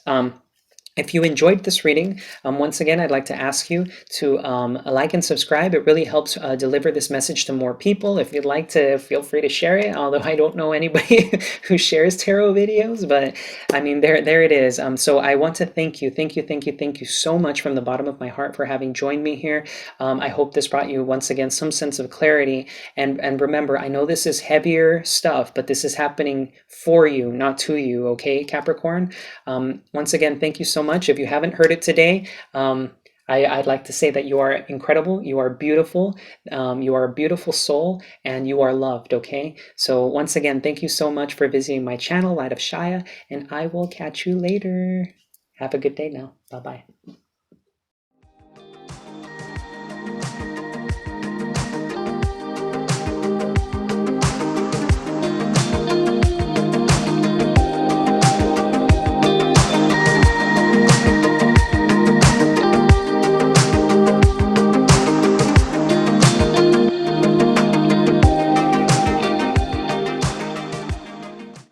If you enjoyed this reading, once again, I'd like to ask you to like and subscribe. It really helps deliver this message to more people. If you'd like to, feel free to share it, although I don't know anybody who shares tarot videos, but I mean, there it is. So I want to thank you, thank you, thank you, thank you so much from the bottom of my heart for having joined me here. I hope this brought you, once again, some sense of clarity. And remember, I know this is heavier stuff, but this is happening for you, not to you, okay, Capricorn? Once again, thank you so much. If you haven't heard it today, I'd like to say that you are incredible, you are a beautiful soul, and you are loved, okay? So once again, thank you so much for visiting my channel, Light of Shaya, and I will catch you later. Have a good day now. Bye bye.